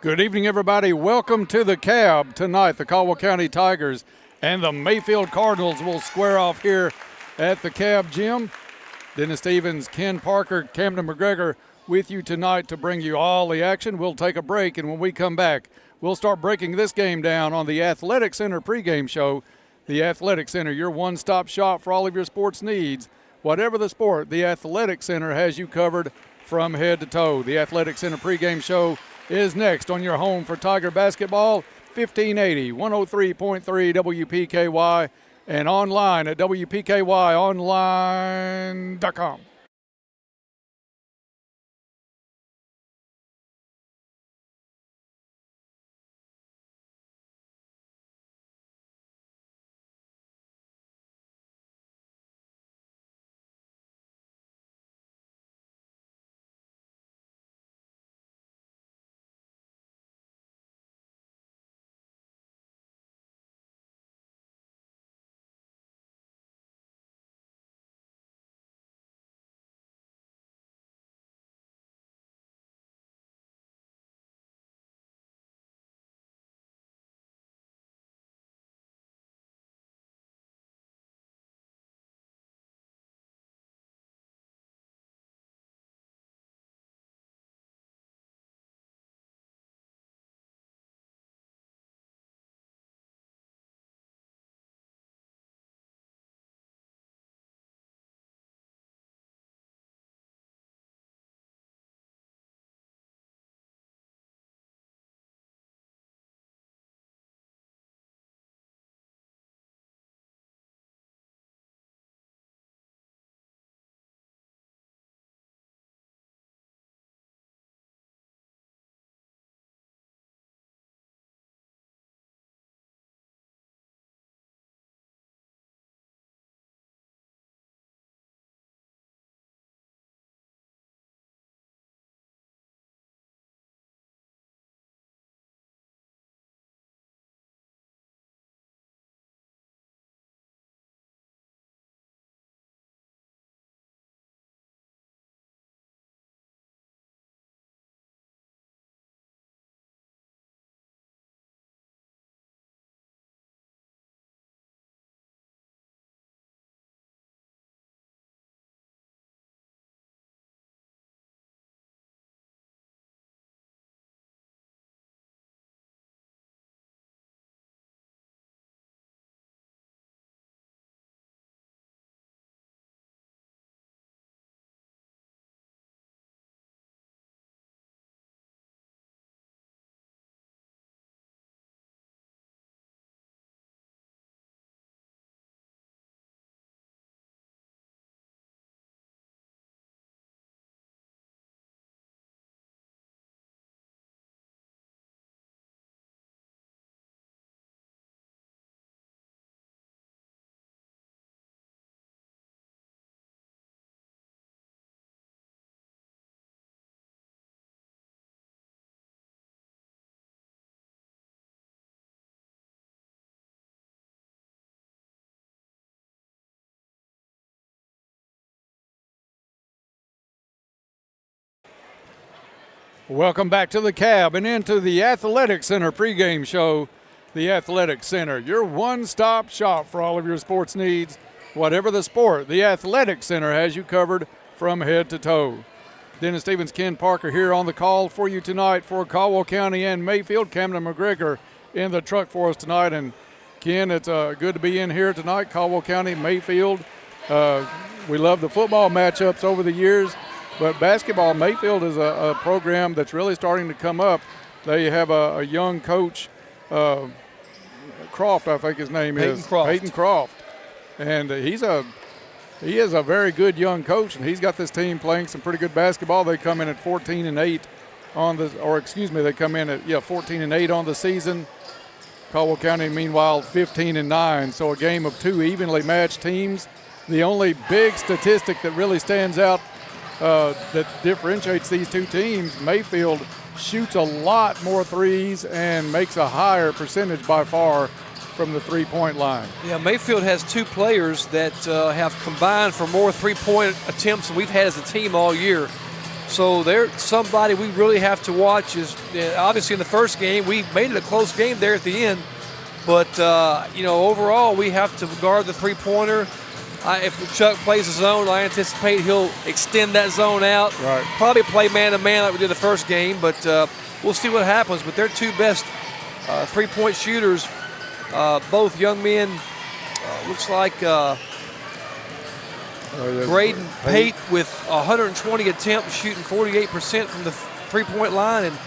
Good evening, everybody. Welcome to the Cab. Tonight, the Caldwell County Tigers and the Mayfield Cardinals will square off here at the Cab Gym. Dennis Stevens, Ken Parker, Camden McGregor with you tonight to bring you all the action. We'll take a break, and when we come back, we'll start breaking this game down on the Athletic Center pregame show. The Athletic Center, your one-stop shop for all of your sports needs. Whatever the sport, the Athletic Center has you covered from head to toe. The Athletic Center pregame show is next on your home for Tiger basketball, 1580, 103.3 WPKY, and online at WPKYonline.com. Welcome back to the Cab and into the Athletic Center pregame show. The Athletic Center, your one-stop shop for all of your sports needs. Whatever the sport, the Athletic Center has you covered from head to toe. Dennis Stevens, Ken Parker here on the call for you tonight for Caldwell County and Mayfield. Camden McGregor in the truck for us tonight. And Ken, it's good to be in here tonight. Caldwell County, Mayfield. We love the football matchups over the years. But basketball, Mayfield is a program that's really starting to come up. They have a young coach, Croft, I think his name is. Peyton Croft. And he is a very good young coach, and he's got this team playing some pretty good basketball. They come in at 14-8 on the, or excuse me, they come in at 14-8 on the season. Caldwell County, meanwhile, 15-9. So a game of two evenly matched teams. The only big statistic that really stands out that differentiates these two teams, Mayfield shoots a lot more threes and makes a higher percentage by far from the three-point line. Yeah, Mayfield has two players that have combined for more three-point attempts than we've had as a team all year. So they're somebody we really have to watch. Is obviously in the first game we made it a close game there at the end, but overall we have to guard the three-pointer. If Chuck plays the zone, I anticipate he'll extend that zone out. Right. Probably play man-to-man like we did the first game, but we'll see what happens. But their two best three-point shooters, both young men, looks like Braden Pate with 120 attempts, shooting 48% from the three-point line, and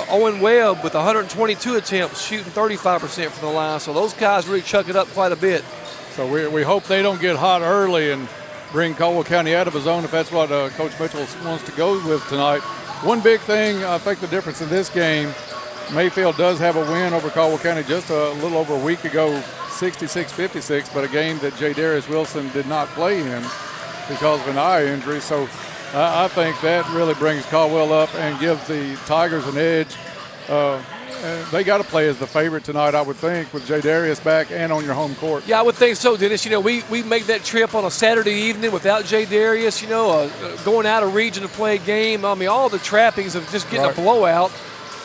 Owen Webb with 122 attempts, shooting 35% from the line. So those guys really chuck it up quite a bit. So we hope they don't get hot early and bring Caldwell County out of his zone if that's what Coach Mitchell wants to go with tonight. One big thing, I think the difference in this game, Mayfield does have a win over Caldwell County just a little over a week ago, 66-56, but a game that J. Darius Wilson did not play in because of an eye injury. So I think that really brings Caldwell up and gives the Tigers an edge. They got to play as the favorite tonight, I would think, with J. Darius back and on your home court. Yeah, I would think so, Dennis. We make that trip on a Saturday evening without J. Darius, going out of region to play a game. I mean, all the trappings of just getting a blowout.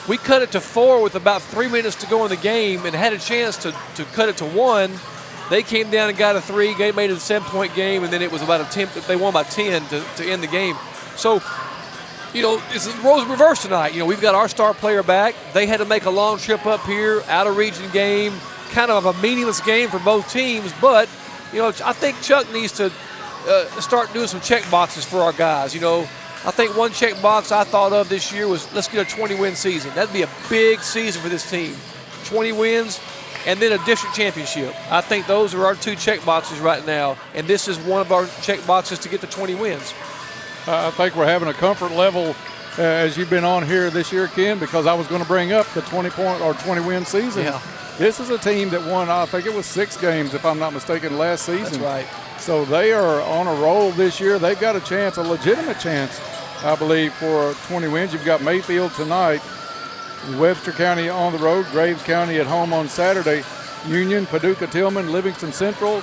We cut it to 4 with about 3 minutes to go in the game and had a chance to cut it to 1. They came down and got a 3. They made it a 7-point game, and then it was about a 10. They won by 10 to end the game. So, it's the roles reversed tonight. We've got our star player back. They had to make a long trip up here, out of region game, kind of a meaningless game for both teams. But, I think Chuck needs to start doing some check boxes for our guys. I think one check box I thought of this year was let's get a 20-win season. That'd be a big season for this team. 20 wins and then a district championship. I think those are our two check boxes right now, and this is one of our check boxes to get to 20 wins. I think we're having a comfort level as you've been on here this year, Ken, because I was going to bring up the 20-point or 20-win season. Yeah. This is a team that won, I think it was 6 games, if I'm not mistaken, last season. That's right. So they are on a roll this year. They've got a chance, a legitimate chance, I believe, for 20 wins. You've got Mayfield tonight, Webster County on the road, Graves County at home on Saturday, Union, Paducah, Tillman, Livingston Central,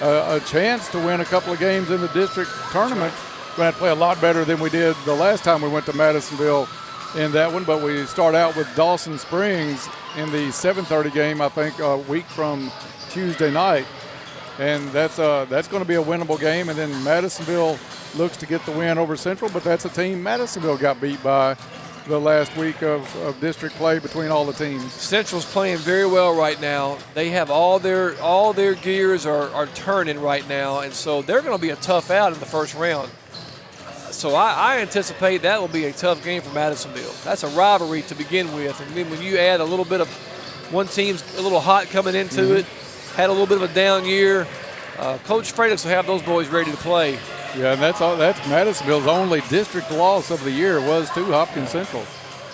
a chance to win a couple of games in the district tournament. We're going to play a lot better than we did the last time we went to Madisonville in that one, but we start out with Dawson Springs in the 7:30 game, I think, a week from Tuesday night. And that's going to be a winnable game. And then Madisonville looks to get the win over Central, but that's a team Madisonville got beat by the last week of district play between all the teams. Central's playing very well right now. They have all their gears are turning right now, and so they're going to be a tough out in the first round. So I anticipate that will be a tough game for Madisonville. That's a rivalry to begin with, and then when you add a little bit of one team's a little hot coming into it, had a little bit of a down year, Coach Fredix will have those boys ready to play. Yeah, and that's Madisonville's only district loss of the year was to Hopkins Central.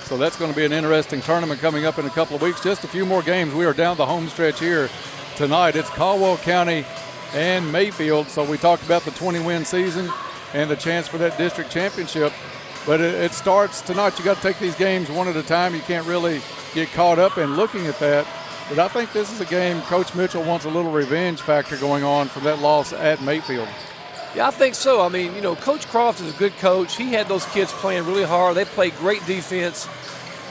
So that's going to be an interesting tournament coming up in a couple of weeks. Just a few more games. We are down the home stretch here tonight. It's Caldwell County and Mayfield. So we talked about the 20-win season and the chance for that district championship. But it starts tonight. You got to take these games one at a time. You can't really get caught up in looking at that. But I think this is a game Coach Mitchell wants a little revenge factor going on from that loss at Mayfield. Yeah, I think so. I mean, Coach Croft is a good coach. He had those kids playing really hard. They played great defense.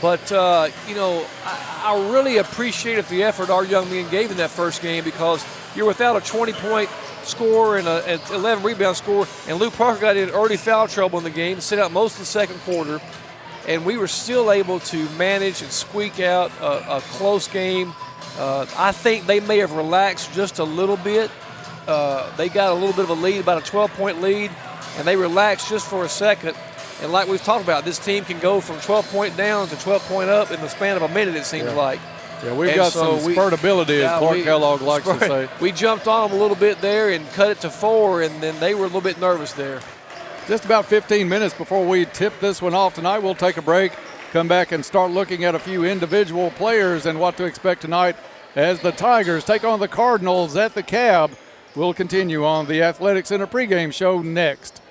But, I really appreciated the effort our young men gave in that first game because you're without a 20-point score and an 11-rebound score, and Lou Parker got in early foul trouble in the game, sit out most of the second quarter, and we were still able to manage and squeak out a close game. I think they may have relaxed just a little bit. They got a little bit of a lead, about a 12-point lead, and they relaxed just for a second. And like we've talked about, this team can go from 12-point down to 12-point up in the span of a minute, it seems like. Yeah, we've got some spurtability, as Clark Kellogg likes to say. We jumped on them a little bit there and cut it to 4, and then they were a little bit nervous there. Just about 15 minutes before we tip this one off tonight, we'll take a break, come back and start looking at a few individual players and what to expect tonight as the Tigers take on the Cardinals at the Cab. We'll continue on the Athletic Center pregame show next.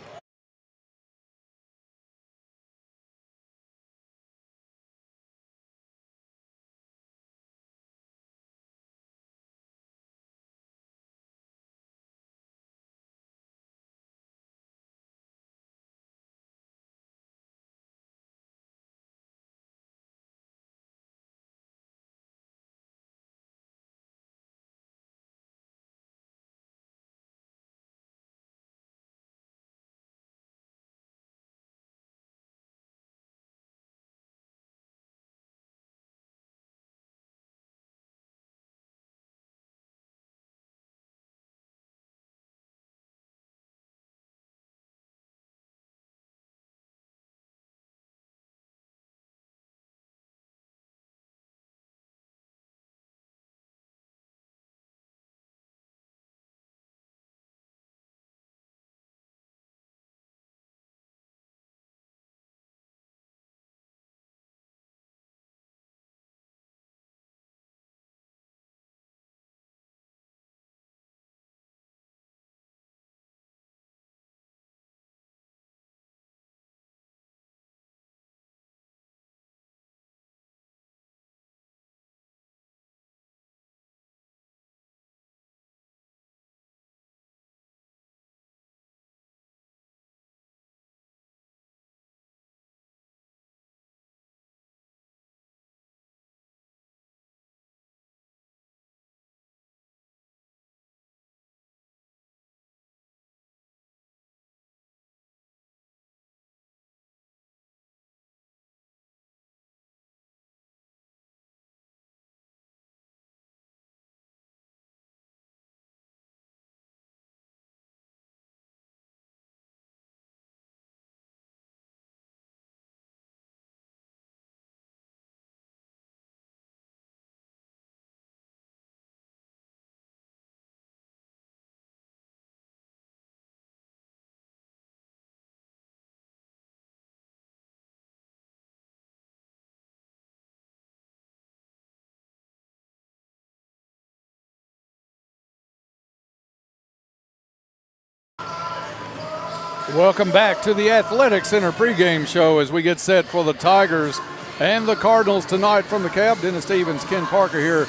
Welcome back to the Athletic Center pregame show as we get set for the Tigers and the Cardinals tonight from the Cab. Dennis Stevens, Ken Parker here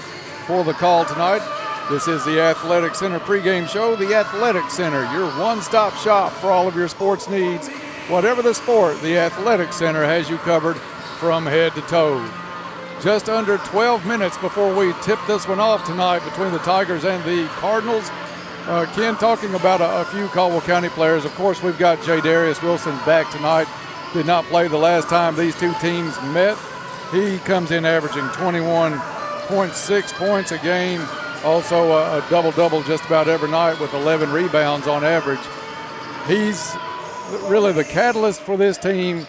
for the call tonight. This is the Athletic Center pregame show. The Athletic Center, your one-stop shop for all of your sports needs. Whatever the sport, the Athletic Center has you covered from head to toe. Just under 12 minutes before we tip this one off tonight between the Tigers and the Cardinals. Ken, talking about a few Caldwell County players. Of course, we've got J. Darius Wilson back tonight. Did not play the last time these two teams met. He comes in averaging 21.6 points a game. Also a double-double just about every night with 11 rebounds on average. He's really the catalyst for this team.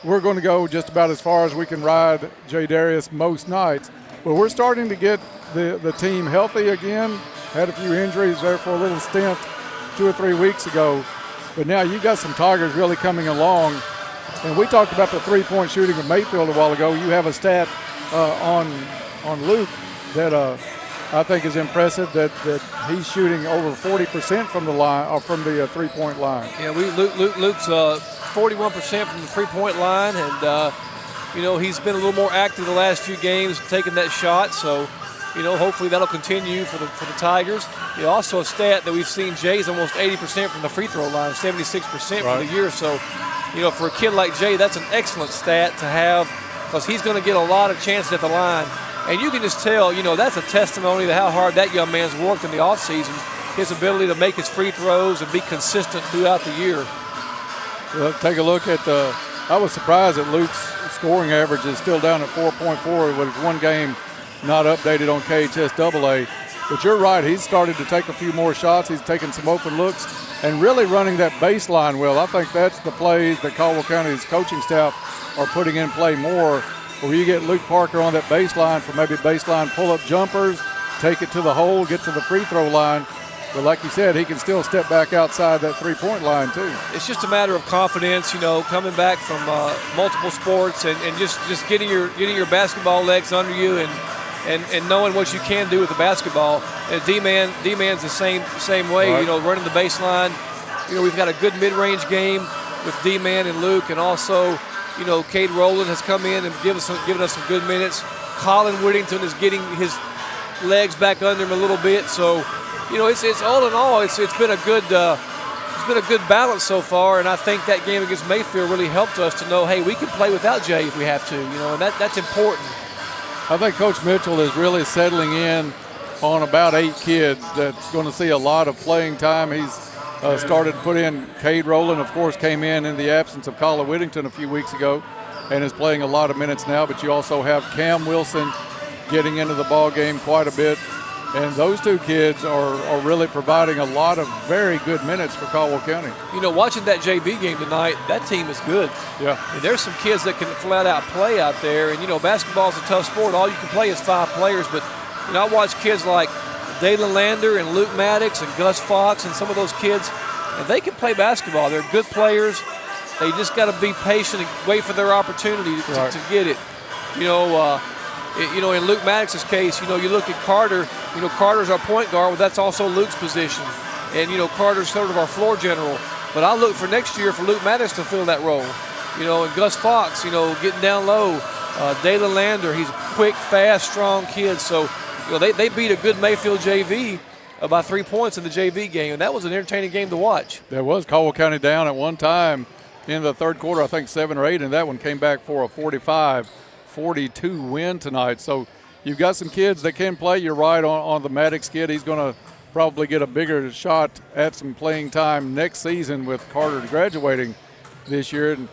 We're going to go just about as far as we can ride J. Darius most nights. But we're starting to get the team healthy again. Had a few injuries there for a little stint 2 or 3 weeks ago. But now you got some Tigers really coming along. And we talked about the three-point shooting of Mayfield a while ago. You have a stat on Luke that I think is impressive, that he's shooting over 40% from the line, or from the three-point line. Yeah, Luke's 41% from the three-point line, and he's been a little more active the last few games, taking that shot. So, hopefully that'll continue for the Tigers. Also a stat that we've seen Jay's almost 80% from the free throw line, 76% for the year. So, for a kid like Jay, that's an excellent stat to have, because he's going to get a lot of chances at the line. And you can just tell, that's a testimony to how hard that young man's worked in the offseason, his ability to make his free throws and be consistent throughout the year. Well, take a look at I was surprised that Luke's scoring average is still down at 4.4 with one game not updated on KHSAA. But you're right, he's started to take a few more shots. He's taking some open looks and really running that baseline well. I think that's the plays that Caldwell County's coaching staff are putting in play more, where you get Luke Parker on that baseline for maybe baseline pull-up jumpers, take it to the hole, get to the free throw line. But like you said, he can still step back outside that three-point line too. It's just a matter of confidence, coming back from multiple sports and just getting your basketball legs under you and knowing what you can do with the basketball. And D-man's the same way, right. Running the baseline. We've got a good mid-range game with D-man and Luke, and also, Cade Rowland has come in and given us some good minutes. Colin Whittington is getting his legs back under him a little bit. So, it's all in all, it's been a good balance so far. And I think that game against Mayfield really helped us to know, hey, we can play without Jay if we have to. And that's important. I think Coach Mitchell is really settling in on about 8 kids that's going to see a lot of playing time. He's started to put in Cade Rowland, of course, came in the absence of Colin Whittington a few weeks ago and is playing a lot of minutes now. But you also have Cam Wilson getting into the ball game quite a bit. And those two kids are really providing a lot of very good minutes for Caldwell County. Watching that JV game tonight, that team is good. Yeah. And there's some kids that can flat out play out there. And, basketball's a tough sport. All you can play is 5 players. But, I watch kids like Dalen Lander and Luke Maddox and Gus Fox and some of those kids, and they can play basketball. They're good players. They just got to be patient and wait for their opportunity to get it. In Luke Maddox's case, you look at Carter. Carter's our point guard, but that's also Luke's position. And, Carter's sort of our floor general. But I look for next year for Luke Maddox to fill that role. And Gus Fox, getting down low. Dalen Lander, he's a quick, fast, strong kid. So, they beat a good Mayfield JV by 3 points in the JV game, and that was an entertaining game to watch. There was Caldwell County down at one time in the third quarter, I think 7 or 8, and that one came back for a 45-42 win tonight. So you've got some kids that can play. You're right on the Maddox kid. He's going to probably get a bigger shot at some playing time next season with Carter graduating this year. And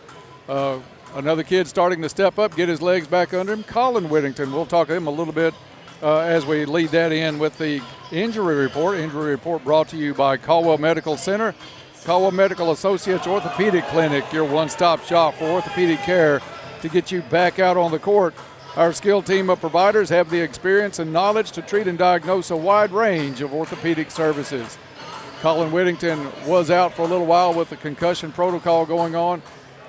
another kid starting to step up, get his legs back under him, Colin Whittington. We'll talk to him a little bit as we lead that in with the injury report. Injury report brought to you by Caldwell Medical Center. Caldwell Medical Associates Orthopedic Clinic, your one-stop shop for orthopedic care to get you back out on the court. Our skilled team of providers have the experience and knowledge to treat and diagnose a wide range of orthopedic services. Colin Whittington was out for a little while with the concussion protocol going on.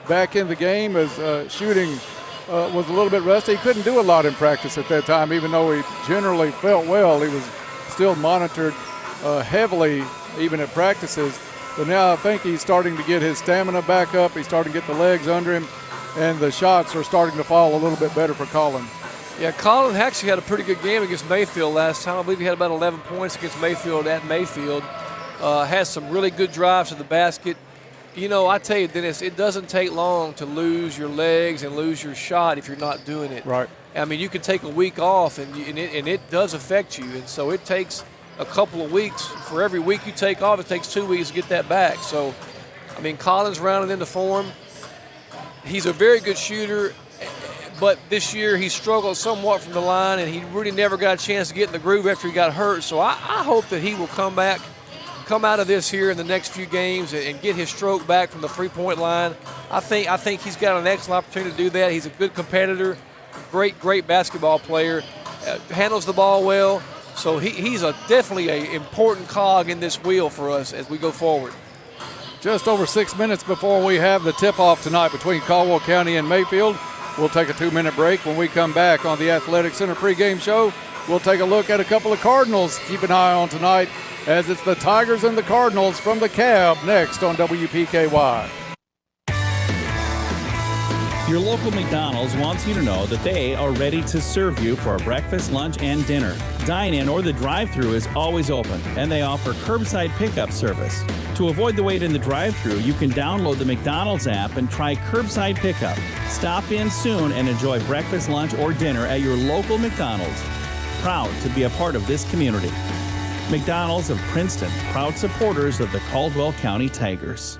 Back in the game as shooting was a little bit rusty. He couldn't do a lot in practice at that time, even though he generally felt well. He was still monitored heavily even at practices. But now I think he's starting to get his stamina back up. He's starting to get the legs under him, and the shots are starting to fall a little bit better for Colin. Yeah, Colin actually had a pretty good game against Mayfield last time. I believe he had about 11 points against Mayfield at Mayfield. Has some really good drives to the basket. You know, I tell you, Dennis, it doesn't take long to lose your legs and lose your shot if you're not doing it. Right. I mean, you can take a week off, and it does affect you. And so it takes a couple of weeks. For every week you take off, it takes 2 weeks to get that back. So, I mean, Colin's rounded into form. He's a very good shooter, but this year he struggled somewhat from the line, and he really never got a chance to get in the groove after he got hurt. So I hope that he will come out of this here in the next few games and get his stroke back from the three-point line. I think he's got an excellent opportunity to do that. He's a good competitor, great basketball player, handles the ball well. So he's definitely an important cog in this wheel for us as we go forward. Just over 6 minutes before we have the tip-off tonight between Caldwell County and Mayfield. We'll take a 2-minute break. When we come back on the Athletic Center pregame show, we'll take a look at a couple of Cardinals. Keep an eye on tonight, as it's the Tigers and the Cardinals from the Cab next on WPKY. Your local McDonald's wants you to know that they are ready to serve you for breakfast, lunch, and dinner. Dine-in or the drive-thru is always open, and they offer curbside pickup service. To avoid the wait in the drive-thru, you can download the McDonald's app and try curbside pickup. Stop in soon and enjoy breakfast, lunch, or dinner at your local McDonald's. Proud to be a part of this community. McDonald's of Princeton, proud supporters of the Caldwell County Tigers.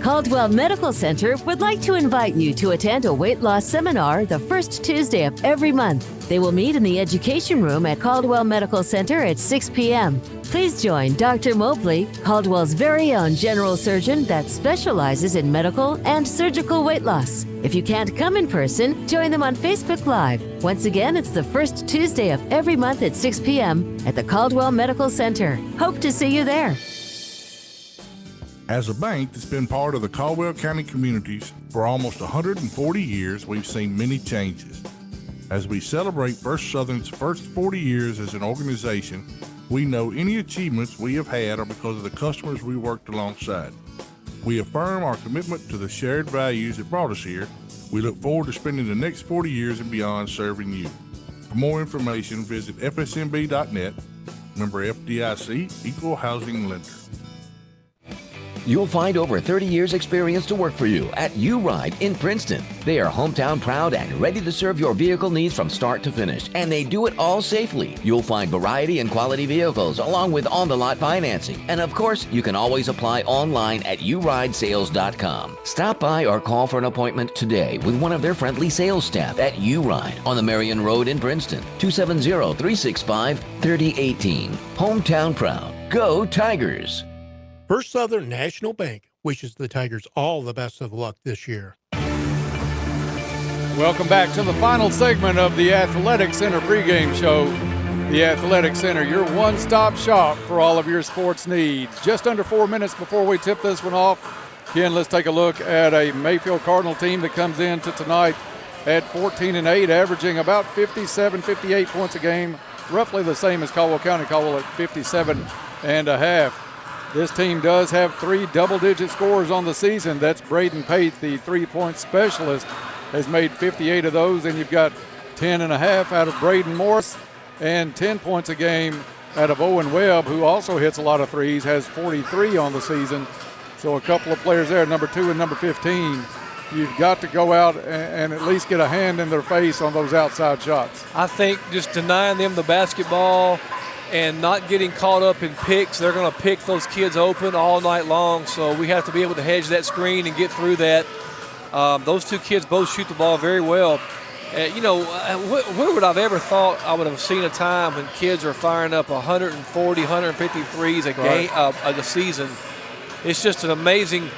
Caldwell Medical Center would like to invite you to attend a weight loss seminar the first Tuesday of every month. They will meet in the education room at Caldwell Medical Center at 6 p.m. Please join Dr. Mobley, Caldwell's very own general surgeon that specializes in medical and surgical weight loss. If you can't come in person, join them on Facebook Live. Once again, it's the first Tuesday of every month at 6 p.m. at the Caldwell Medical Center. Hope to see you there. As a bank that's been part of the Caldwell County communities for almost 140 years, we've seen many changes. As we celebrate First Southern's first 40 years as an organization, we know any achievements we have had are because of the customers we worked alongside. We affirm our commitment to the shared values that brought us here. We look forward to spending the next 40 years and beyond serving you. For more information, visit fsmb.net. Member FDIC, Equal Housing Lender. You'll find over 30 years experience to work for you at U-Ride in Princeton. They are hometown proud and ready to serve your vehicle needs from start to finish, and they do it all safely. You'll find variety and quality vehicles along with on-the-lot financing. And of course, you can always apply online at uridesales.com. Stop by or call for an appointment today with one of their friendly sales staff at U-Ride on the Marion Road in Princeton, 270-365-3018. Hometown proud. Go Tigers! First Southern National Bank wishes the Tigers all the best of luck this year. Welcome back to the final segment of the Athletic Center pregame show. The Athletic Center, your one-stop shop for all of your sports needs. Just under 4 minutes before we tip this one off, Ken, let's take a look at a Mayfield Cardinal team that comes into tonight at 14-8, averaging about 57, 58 points a game, roughly the same as Caldwell County. Caldwell at 57.5. This team does have 3 double-digit scorers on the season. That's Braden Pate, the three-point specialist, has made 58 of those. And you've got 10.5 out of Braden Morris and 10 points a game out of Owen Webb, who also hits a lot of threes, has 43 on the season. So a couple of players there, number 2 and number 15. You've got to go out and at least get a hand in their face on those outside shots. I think just denying them the basketball and not getting caught up in picks, they're going to pick those kids open all night long. So we have to be able to hedge that screen and get through that. Those two kids both shoot the ball very well. Where would I've ever thought I would have seen a time when kids are firing up 140, 150 threes a game, a season? It's just an amazing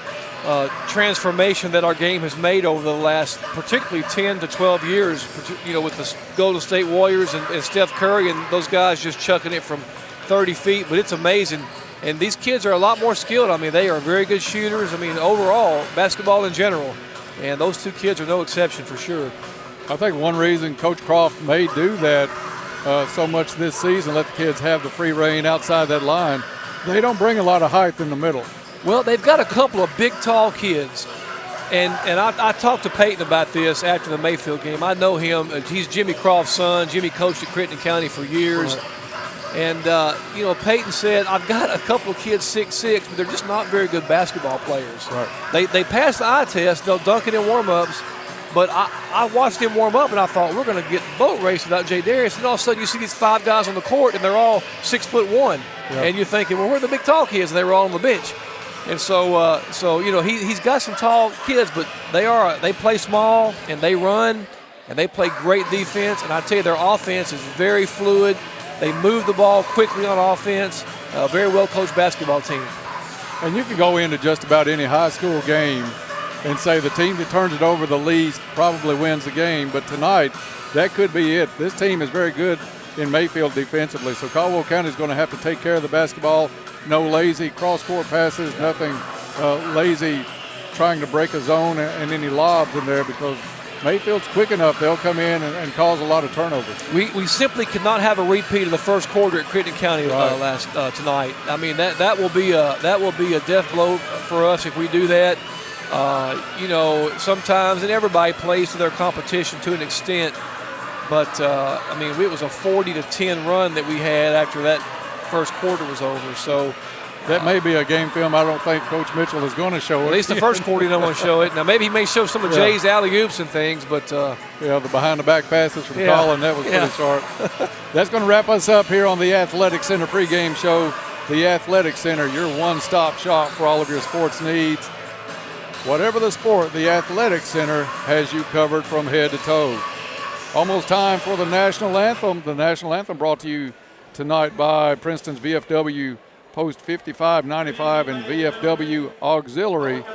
transformation that our game has made over the last particularly 10 to 12 years, with the Golden State Warriors and Steph Curry and those guys just chucking it from 30 feet. But it's amazing. And these kids are a lot more skilled. I mean, they are very good shooters. I mean, overall, basketball in general. And those two kids are no exception for sure. I think one reason Coach Croft may do that so much this season, let the kids have the free reign outside that line, They don't bring a lot of height in the middle. Well, they've got a couple of big, tall kids. And I talked to Peyton about this after the Mayfield game. I know him. He's Jimmy Croft's son. Jimmy coached at Crittenden County for years. Right. And, Peyton said, I've got a couple of kids 6'6", but they're just not very good basketball players. Right. They pass the eye test. They'll dunk it in warm-ups. But I watched him warm up, and I thought, we're going to get boat race without Jay Darius. And all of a sudden, you see these 5 guys on the court, and they're all 6'1". Yep. And you're thinking, well, where are the big, tall kids? And they were all on the bench. And so he's got some tall kids, but they play small, and they run, and they play great defense. And I tell you, their offense is very fluid. They move the ball quickly on offense. A very well-coached basketball team. And you can go into just about any high school game and say the team that turns it over the least probably wins the game. But tonight, that could be it. This team is very good in Mayfield defensively. So Caldwell County is going to have to take care of the basketball. No lazy cross-court passes, nothing lazy trying to break a zone and any lobs in there, because Mayfield's quick enough. They'll come in and cause a lot of turnovers. We simply could not have a repeat of the first quarter at Crittenden County tonight. I mean, that will be a death blow for us if we do that. Sometimes, and everybody plays to their competition to an extent, but it was a 40-10 run that we had after that first quarter was over. So that may be a game film I don't think Coach Mitchell is going to show it. At least the first quarter he don't want to show it. Now maybe he may show some of Jay's alley-oops and things, but the behind-the-back passes from Colin, that was pretty sharp. That's going to wrap us up here on the Athletic Center pregame show. The Athletic Center, your one-stop shop for all of your sports needs. Whatever the sport, the Athletic Center has you covered from head to toe. Almost time for the National Anthem. The National Anthem brought to you tonight by Princeton's VFW Post 5595 and VFW Auxiliary,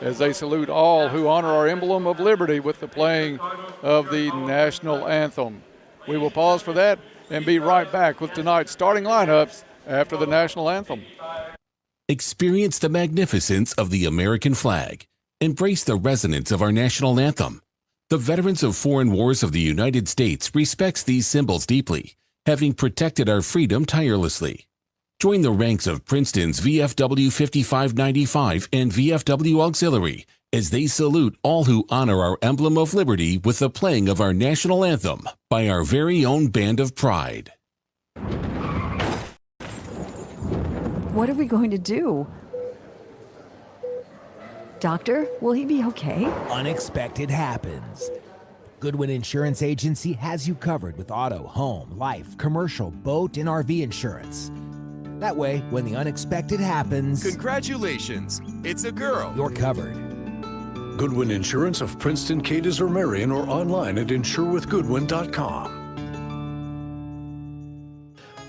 as they salute all who honor our emblem of liberty with the playing of the National Anthem. We will pause for that and be right back with tonight's starting lineups after the National Anthem. Experience the magnificence of the American flag. Embrace the resonance of our national anthem. The veterans of foreign wars of the United States respects these symbols deeply, having protected our freedom tirelessly. Join the ranks of Princeton's VFW 5595 and VFW Auxiliary as they salute all who honor our emblem of liberty with the playing of our national anthem by our very own Band of Pride. What are we going to do? Doctor, will he be okay? Unexpected happens. Goodwin Insurance Agency has you covered with auto, home, life, commercial, boat, and RV insurance. That way, when the unexpected happens... Congratulations! It's a girl! You're covered. Goodwin Insurance of Princeton, Cadiz, or Marion, or online at insurewithgoodwin.com.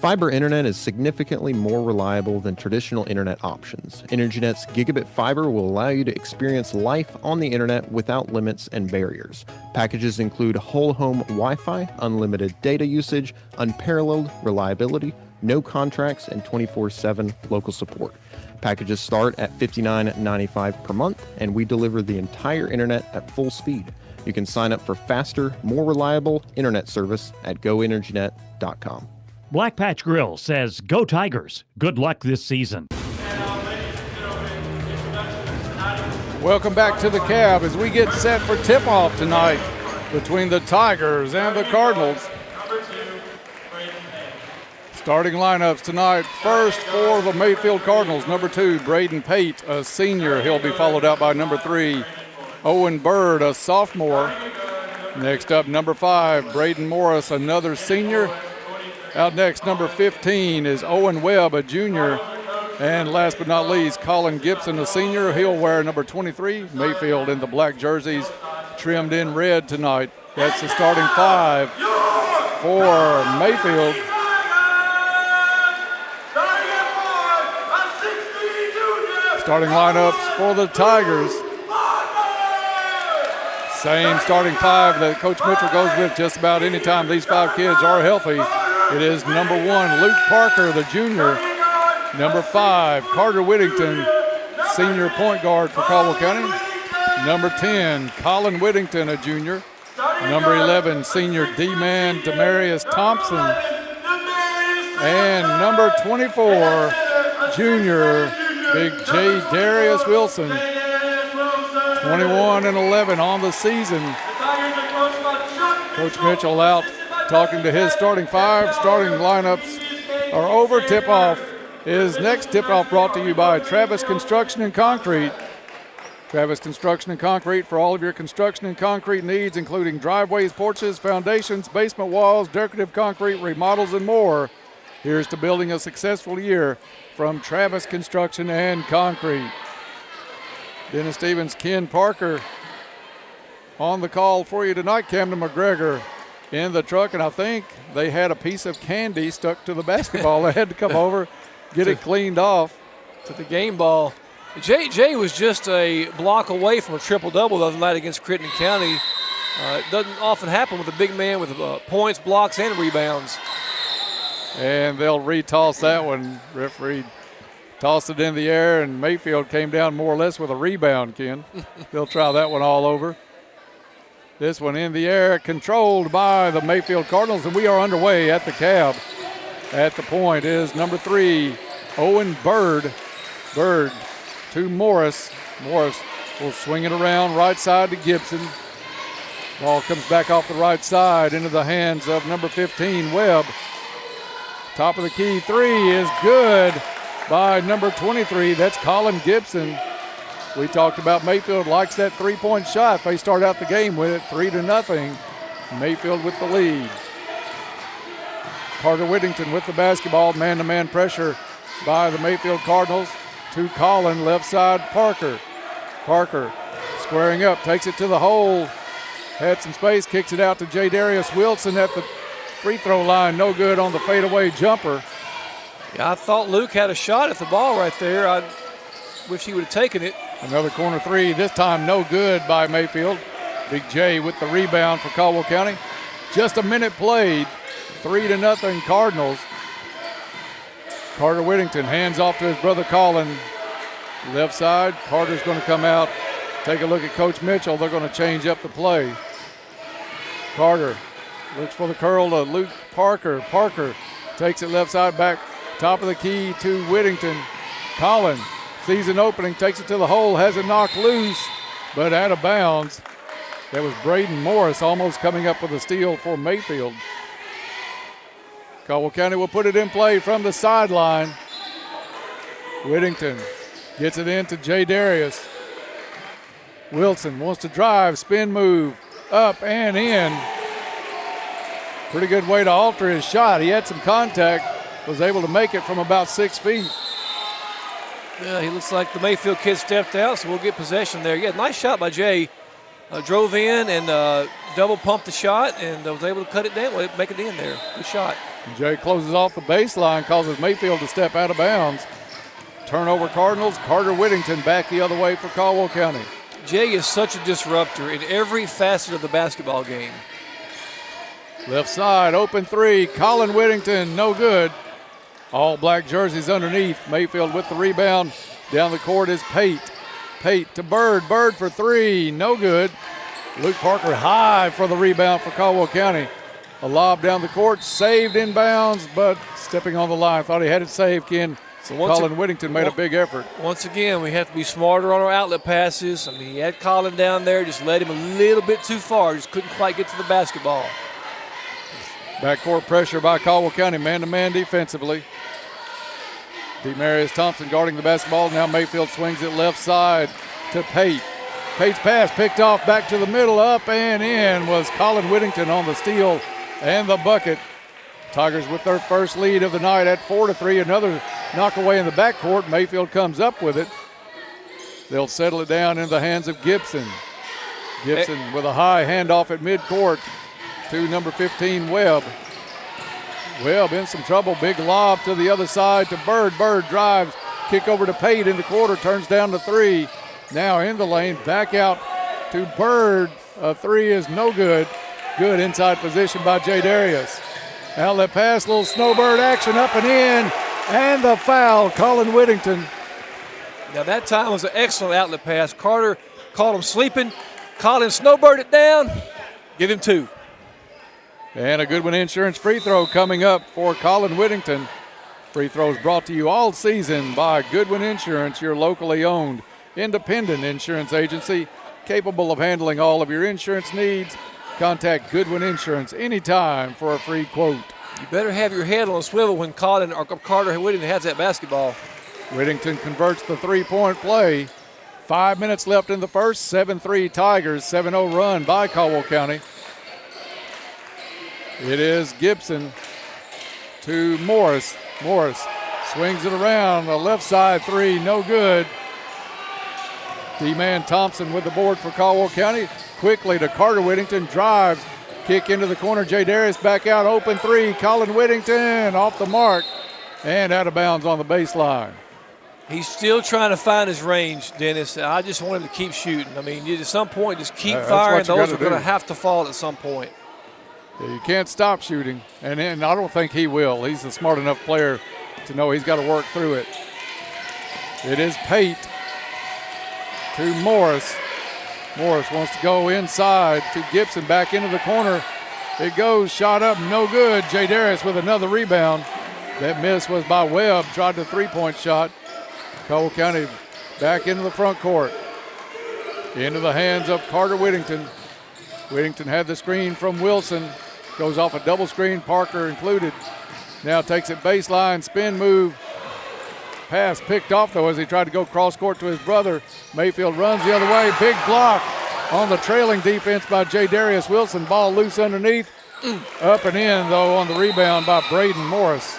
Fiber internet is significantly more reliable than traditional internet options. InterNet's gigabit fiber will allow you to experience life on the internet without limits and barriers. Packages include whole home Wi-Fi, unlimited data usage, unparalleled reliability, no contracts, and 24/7 local support. Packages start at $59.95 per month, and we deliver the entire internet at full speed. You can sign up for faster, more reliable internet service at gointernet.com. Black Patch Grill says, "Go Tigers. Good luck this season." Welcome back to the Cab as we get set for tip-off tonight between the Tigers and the Cardinals. Starting lineups tonight. First for the Mayfield Cardinals, number 2, Braden Pate, a senior. He'll be followed out by number 3, Owen Bird, a sophomore. Next up, number 5, Braden Morris, another senior. Out next, number 15 is Owen Webb, a junior. And last but not least, Colin Gibson, a senior. He'll wear number 23, Mayfield, in the black jerseys, trimmed in red tonight. That's the starting 5 for Mayfield. Starting lineups for the Tigers. Same starting 5 that Coach Mitchell goes with just about any time these 5 kids are healthy. It is number 1, Luke Parker, the junior. Number 5, Carter Whittington, senior point guard for Caldwell County. Number 10, Colin Whittington, a junior. Number 11, senior D-man Demarius Thompson. And number 24, junior, big J. Darius Wilson, 21-11 on the season. Coach Mitchell out talking to his starting five. Starting lineups are over. Tip-off is next. Tip-off brought to you by Travis Construction and Concrete. Travis Construction and Concrete for all of your construction and concrete needs, including driveways, porches, foundations, basement walls, decorative concrete, remodels, and more. Here's to building a successful year from Travis Construction and Concrete. Dennis Stevens, Ken Parker on the call for you tonight. Camden McGregor in the truck, and I think they had a piece of candy stuck to the basketball. They had to come over, get it cleaned off. To the game ball. Jay was just a block away from a triple-double the other night against Crittenden County. It doesn't often happen with a big man with points, blocks, and rebounds. And they'll retoss that one. Referee tossed it in the air, and Mayfield came down more or less with a rebound, Ken. They'll try that one all over. This one in the air, controlled by the Mayfield Cardinals, and we are underway at the cab. At the point is number 3, Owen Bird. Bird to Morris. Morris will swing it around right side to Gibson. Ball comes back off the right side into the hands of number 15, Webb. Top of the key three is good by number 23. That's Colin Gibson. We talked about Mayfield likes that three-point shot. They start out the game with it 3-0. Mayfield with the lead. Carter Whittington with the basketball. Man-to-man pressure by the Mayfield Cardinals. To Colin, left side, Parker. Parker squaring up, takes it to the hole. Had some space, kicks it out to J. Darius Wilson at the free throw line. No good on the fadeaway jumper. Yeah, I thought Luke had a shot at the ball right there. I wish he would have taken it. Another corner three, this time no good by Mayfield. Big J with the rebound for Caldwell County. Just a minute played, 3-0 Cardinals. Carter Whittington hands off to his brother Colin. Left side, Carter's going to come out. Take a look at Coach Mitchell. They're going to change up the play. Carter looks for the curl to Luke Parker. Parker takes it left side back, top of the key to Whittington. Colin sees an opening, takes it to the hole, has it knocked loose, but out of bounds. That was Braden Morris almost coming up with a steal for Mayfield. Caldwell County will put it in play from the sideline. Whittington gets it into J. Darius. Wilson wants to drive, spin move, up and in. Pretty good way to alter his shot. He had some contact, was able to make it from about 6 feet. Yeah, he looks like the Mayfield kid stepped out, so we'll get possession there. Yeah, nice shot by Jay. Drove in and double pumped the shot and was able to cut it down, make it in there. Good shot. Jay closes off the baseline, causes Mayfield to step out of bounds. Turnover Cardinals. Carter Whittington back the other way for Caldwell County. Jay is such a disruptor in every facet of the basketball game. Left side, open three. Colin Whittington, no good. All black jerseys underneath. Mayfield with the rebound. Down the court is Pate. Pate to Bird. Bird for three, no good. Luke Parker high for the rebound for Caldwell County. A lob down the court, saved inbounds, but stepping on the line. Thought he had it saved, Ken. So Colin Whittington made a big effort. Once again, we have to be smarter on our outlet passes. I mean, he had Colin down there, just led him a little bit too far. Just couldn't quite get to the basketball. Backcourt pressure by Caldwell County, man-to-man defensively. Demarius Thompson guarding the basketball. Now Mayfield swings it left side to Pate. Pate's pass picked off back to the middle, up and in was Colin Whittington on the steal and the bucket. Tigers with their first lead of the night at 4-3. Another knock away in the backcourt. Mayfield comes up with it. They'll settle it down in the hands of Gibson. Gibson with a high handoff at midcourt to number 15, Webb. Webb in some trouble. Big lob to the other side to Bird. Bird drives. Kick over to Pate in the quarter. Turns down to three. Now in the lane. Back out to Bird. A three is no good. Good inside position by J. Darius. Outlet pass, little snowbird action up and in. And the foul, Colin Whittington. Now that time was an excellent outlet pass. Carter caught him sleeping. Colin snowbird it down. Give him two. And a Goodwin Insurance free throw coming up for Colin Whittington. Free throws brought to you all season by Goodwin Insurance, your locally owned independent insurance agency capable of handling all of your insurance needs. Contact Goodwin Insurance anytime for a free quote. You better have your head on a swivel when Carter Whittington has that basketball. Whittington converts the three-point play. 5 minutes left in the first. 7-3 Tigers. 7-0 run by Caldwell County. It is Gibson to Morris. Morris swings it around. A left side three, no good. D-Man Thompson with the board for Caldwell County. Quickly to Carter Whittington. Drives. Kick into the corner. Jay Darius back out. Open three. Colin Whittington off the mark and out of bounds on the baseline. He's still trying to find his range, Dennis. I just want him to keep shooting. I mean, at some point, just keep firing. Those are going to have to fall at some point. Yeah, you can't stop shooting, and I don't think he will. He's a smart enough player to know he's got to work through it. It is Pate to Morris. Morris wants to go inside to Gibson, back into the corner. It goes, shot up, no good. Jay Darius with another rebound. That miss was by Webb, tried the three-point shot. Caldwell County back into the front court. Into the hands of Carter Whittington. Whittington had the screen from Wilson. Goes off a double screen, Parker included. Now takes it baseline, spin move. Pass picked off though as he tried to go cross court to his brother. Mayfield runs the other way. Big block on the trailing defense by Jay Darius Wilson. Ball loose underneath. Up and in though on the rebound by Braden Morris.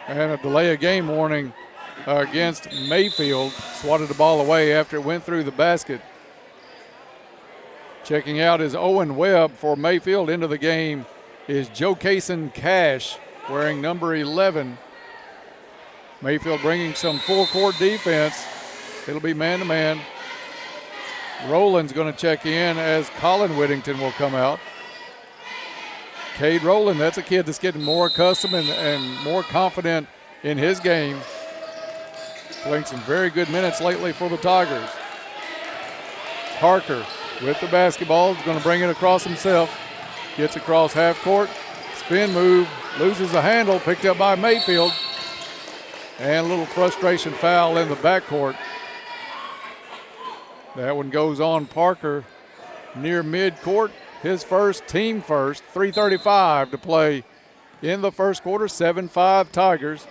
And a delay of game warning against Mayfield. Swatted the ball away after it went through the basket. Checking out is Owen Webb for Mayfield. Into the game is Joe Cason Cash wearing number 11. Mayfield bringing some full court defense. It'll be man-to-man. Rowland's going to check in as Colin Whittington will come out. Cade Rowland, that's a kid that's getting more accustomed and more confident in his game. Playing some very good minutes lately for the Tigers. Parker with the basketball, is going to bring it across himself. Gets across half court, spin move, loses the handle, picked up by Mayfield. And a little frustration foul in the backcourt. That one goes on Parker near midcourt. His first, team first, 3:35 to play in the first quarter, 7-5 Tigers.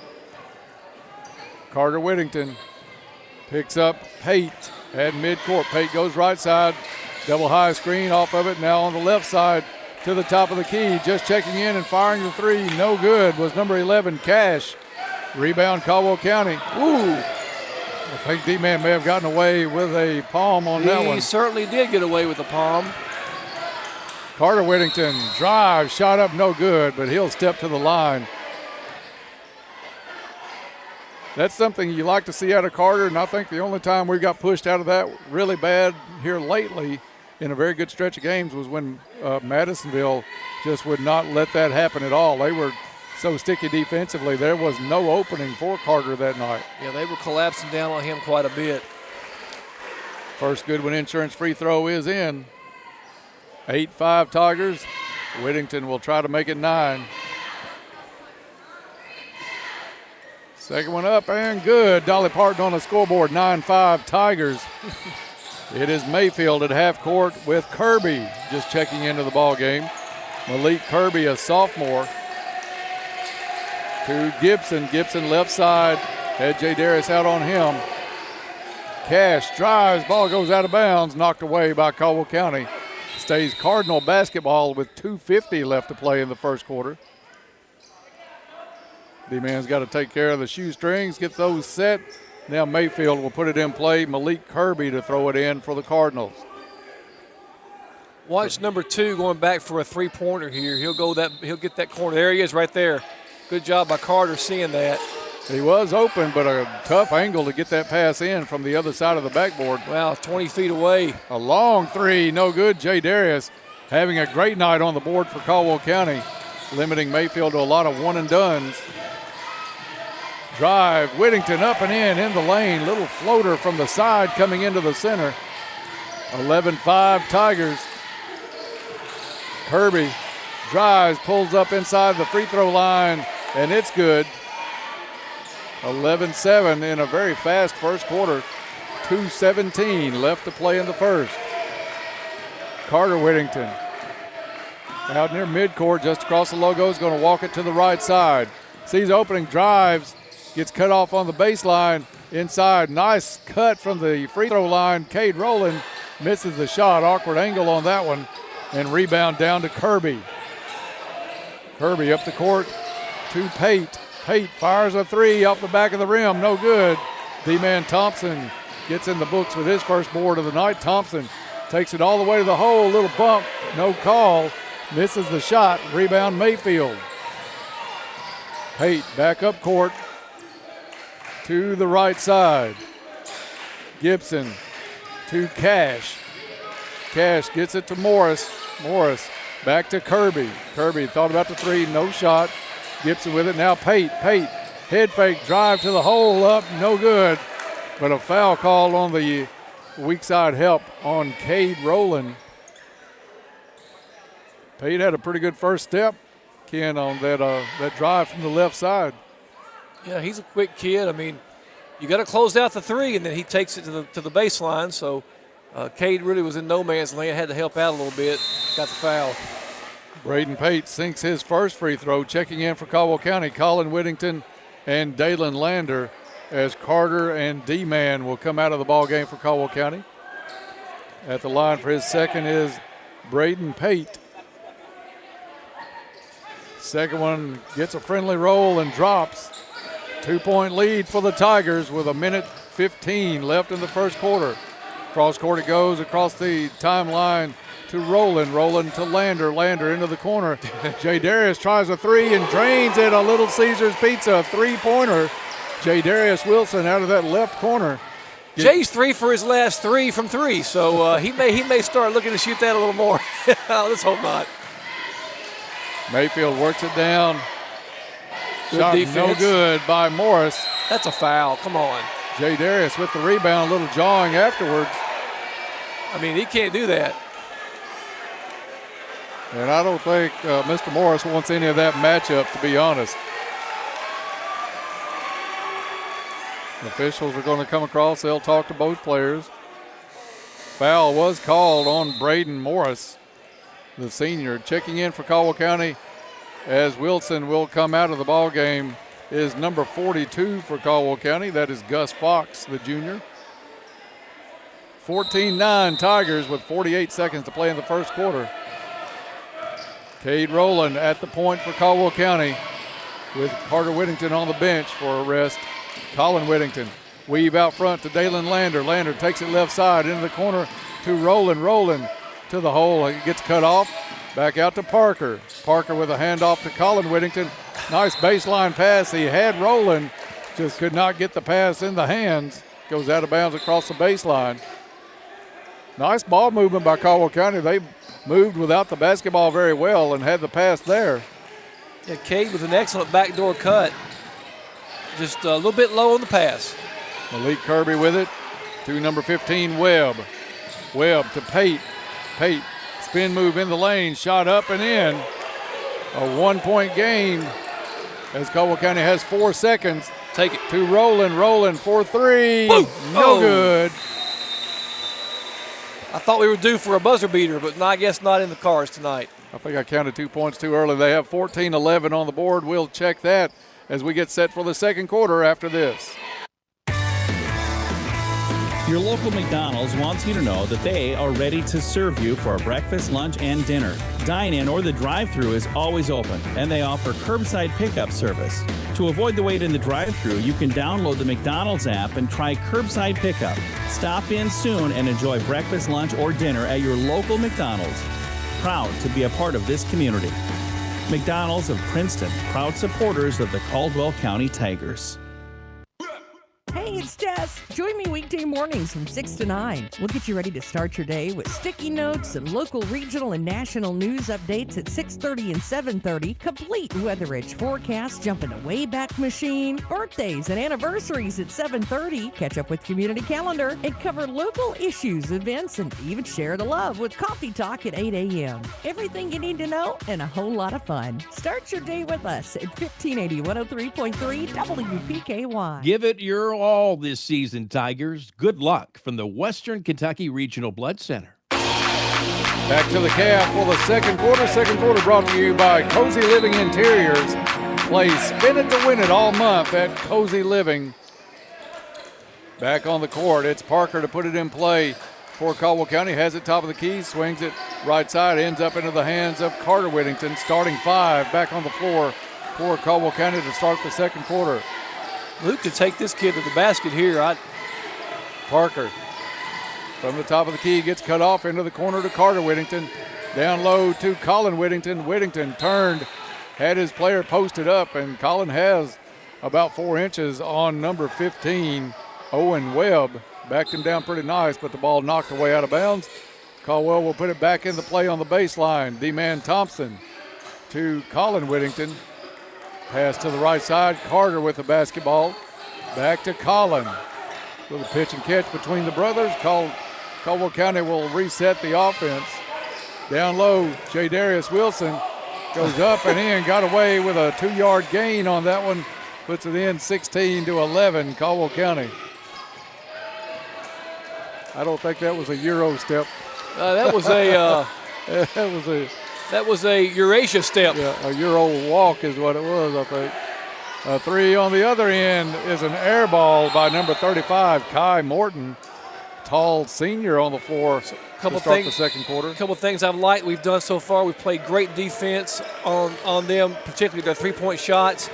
Carter Whittington picks up Pate at midcourt. Pate goes right side, double high screen off of it, now on the left side to the top of the key. Just checking in and firing the three, no good, was number 11, Cash. Rebound, Caldwell County. Ooh, I think D-Man may have gotten away with a palm on that one. He certainly did get away with a palm. Carter Whittington drive, shot up, no good, but he'll step to the line. That's something you like to see out of Carter, and I think the only time we got pushed out of that really bad here lately in a very good stretch of games was when Madisonville just would not let that happen at all. They were so sticky defensively, there was no opening for Carter that night. Yeah, they were collapsing down on him quite a bit. First Goodwin Insurance free throw is in. 8-5 Tigers. Whittington will try to make it 9. Second one up and good. Dolly Parton on the scoreboard, 9-5 Tigers. It is Mayfield at half court with Kirby just checking into the ball game. Malik Kirby, a sophomore. To Gibson. Gibson left side. Had Jay Darius out on him. Cash drives. Ball goes out of bounds. Knocked away by Caldwell County. Stays Cardinal basketball with 2:50 left to play in the first quarter. D-Man's got to take care of the shoestrings, get those set. Now Mayfield will put it in play. Malik Kirby to throw it in for the Cardinals. Watch number 2 going back for a three-pointer here. He'll get that corner. There he is right there. Good job by Carter seeing that. He was open, but a tough angle to get that pass in from the other side of the backboard. Wow, 20 feet away. A long three, no good. Jay Darius having a great night on the board for Caldwell County, limiting Mayfield to a lot of one-and-dones. Drive, Whittington up and in the lane. Little floater from the side coming into the center. 11-5 Tigers. Kirby drives, pulls up inside the free throw line, and it's good. 11-7 in a very fast first quarter. 2:17 left to play in the first. Carter Whittington out near midcourt, just across the logo, is going to walk it to the right side. Sees opening, drives, gets cut off on the baseline. Inside, nice cut from the free throw line. Cade Rowland misses the shot. Awkward angle on that one. And rebound down to Kirby. Kirby up the court to Pate. Pate fires a three off the back of the rim. No good. D-Man Thompson gets in the books with his first board of the night. Thompson takes it all the way to the hole. Little bump. No call. Misses the shot. Rebound Mayfield. Pate back up court to the right side. Gibson to Cash. Cash gets it to Morris. Morris back to Kirby. Kirby thought about the three, no shot. Gibson with it now. Pate. Pate head fake, drive to the hole, up, no good. But a foul call on the weak side help on Cade Rowland. Pate had a pretty good first step, Ken, on that drive from the left side. Yeah, he's a quick kid. I mean, you got to close out the three, and then he takes it to the baseline. So Cade really was in no man's land, had to help out a little bit, got the foul. Braden Pate sinks his first free throw. Checking in for Caldwell County, Colin Whittington and Dalen Lander, as Carter and D-Man will come out of the ball game for Caldwell County. At the line for his second is Braden Pate. Second one gets a friendly roll and drops. 2-point lead for the Tigers with 1:15 left in the first quarter. Cross court it goes across the timeline to Rowland. Rowland to Lander. Lander into the corner. Jay Darius tries a three and drains it. A Little Caesars Pizza three-pointer. Jay Darius Wilson out of that left corner. Jay's 3 for his last 3 from 3, so he may start looking to shoot that a little more. Let's hope not. Mayfield works it down. Good Shot defense. no good by Morris. That's a foul. Come on. Jay Darius with the rebound, a little jawing afterwards. I mean, he can't do that. And I don't think Mr. Morris wants any of that matchup, to be honest. Officials are going to come across. They'll talk to both players. Foul was called on Braden Morris, the senior. Checking in for Caldwell County as Wilson will come out of the ball game is number 42 for Caldwell County. That is Gus Fox, the junior. 14-9 Tigers with 48 seconds to play in the first quarter. Cade Rowland at the point for Caldwell County with Carter Whittington on the bench for a rest. Colin Whittington weave out front to Dalen Lander. Lander takes it left side into the corner to Rowland. Rowland to the hole. He gets cut off. Back out to Parker. Parker with a handoff to Colin Whittington. Nice baseline pass. He had Rowland, just could not get the pass in the hands. Goes out of bounds across the baseline. Nice ball movement by Caldwell County. They moved without the basketball very well and had the pass there. Yeah, Cade with an excellent backdoor cut. Just a little bit low on the pass. Malik Kirby with it to number 15, Webb. Webb to Pate. Pate, spin move in the lane, shot up and in. A 1-point game as Caldwell County has 4 seconds. Take it. To Rowland. Rowland for three. Boom. No good. I thought we were due for a buzzer beater, but I guess not in the cards tonight. I think I counted 2 points too early. They have 14-11 on the board. We'll check that as we get set for the second quarter after this. Your local McDonald's wants you to know that they are ready to serve you for breakfast, lunch, and dinner. Dine-in or the drive-thru is always open, and they offer curbside pickup service. To avoid the wait in the drive-thru, you can download the McDonald's app and try curbside pickup. Stop in soon and enjoy breakfast, lunch, or dinner at your local McDonald's. Proud to be a part of this community. McDonald's of Princeton, proud supporters of the Caldwell County Tigers. Hey, it's Jess. Join me weekday mornings from 6 to 9. We'll get you ready to start your day with sticky notes and local, regional, and national news updates at 6:30 and 7:30. Complete Weather Edge forecast, jump in a Wayback Machine, birthdays and anniversaries at 7:30. Catch up with Community Calendar and cover local issues, events, and even share the love with Coffee Talk at 8 a.m. Everything you need to know and a whole lot of fun. Start your day with us at 1580 103.3 WPKY. Give it your all this season, Tigers. Good luck from the Western Kentucky Regional Blood Center. Back to the cab for the second quarter. Second quarter brought to you by Cozy Living Interiors. Play Spin It to Win It all month at Cozy Living. Back on the court, it's Parker to put it in play for Caldwell County. Has it top of the key, swings it right side, ends up into the hands of Carter Whittington. Starting five back on the floor for Caldwell County to start the second quarter. Luke could take this kid to the basket here. Parker from the top of the key gets cut off into the corner to Carter Whittington. Down low to Colin Whittington. Whittington turned, had his player posted up, and Colin has about 4 inches on number 15, Owen Webb. Backed him down pretty nice, but the ball knocked away out of bounds. Caldwell will put it back in the play on the baseline. D-Man Thompson to Colin Whittington. Pass to the right side. Carter with the basketball. Back to Colin. Little pitch and catch between the brothers. Caldwell County will reset the offense. Down low, Darius Wilson goes up and in. Got away with a 2-yard gain on that one. Puts it in 16-11, Caldwell County. I don't think that was a Euro step. That was a Eurasia step. Yeah, a Euro walk is what it was, I think. A three on the other end is an air ball by number 35, Kai Morton. Tall senior on the floor to start the second quarter. A couple of things I've liked we've done so far. We've played great defense on them, particularly their three-point shots.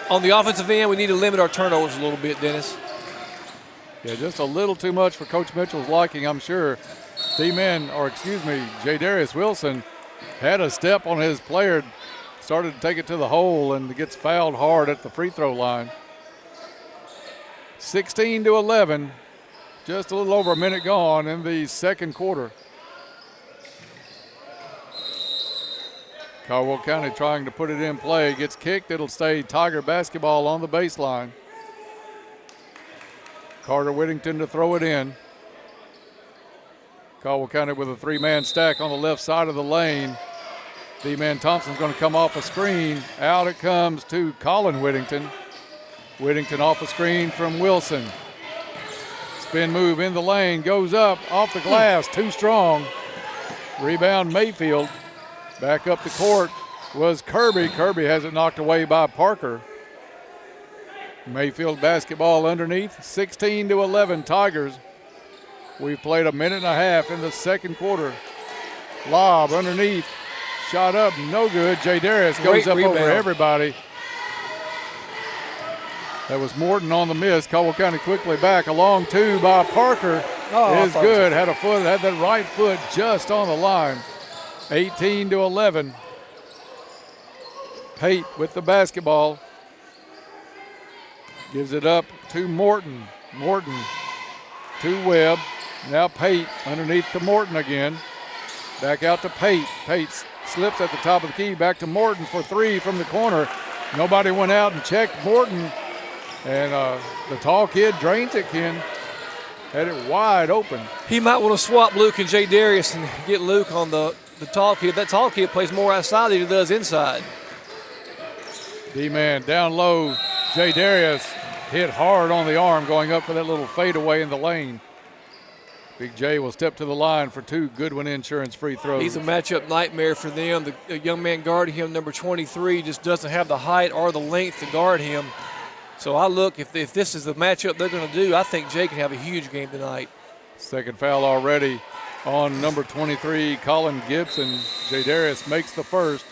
On the offensive end, we need to limit our turnovers a little bit, Dennis. Yeah, just a little too much for Coach Mitchell's liking, I'm sure. Darius Wilson had a step on his player, started to take it to the hole, and gets fouled hard at the free throw line. 16-11, just a little over a minute gone in the second quarter. Caldwell County trying to put it in play, gets kicked. It'll stay Tiger basketball on the baseline. Carter Whittington to throw it in. Caldwell County with a three-man stack on the left side of the lane. D-Man Thompson's going to come off a screen. Out it comes to Colin Whittington. Whittington off a screen from Wilson. Spin move in the lane, goes up, off the glass, too strong. Rebound Mayfield. Back up the court was Kirby. Kirby has it knocked away by Parker. Mayfield basketball underneath, 16-11 Tigers. We've played a minute and a half in the second quarter. Lob underneath, shot up, no good. Darius goes up over everybody. That was Morton on the miss. Caldwell County quickly back. A long two by Parker is good. Had that right foot just on the line. 18-11. Pate with the basketball. Gives it up to Morton. Morton to Webb. Now Pate underneath to Morton again. Back out to Pate. Pate slips at the top of the key. Back to Morton for three from the corner. Nobody went out and checked Morton. And the tall kid drains it, Ken. Had it wide open. He might want to swap Luke and Darius and get Luke on the tall kid. That tall kid plays more outside than he does inside. D-man down low. Darius hit hard on the arm going up for that little fadeaway in the lane. Big J will step to the line for two Goodwin Insurance free throws. He's a matchup nightmare for them. The young man guarding him, number 23, just doesn't have the height or the length to guard him. So I look, if this is the matchup they're going to do, I think Jay can have a huge game tonight. Second foul already on number 23, Colin Gibson. Darius makes the first.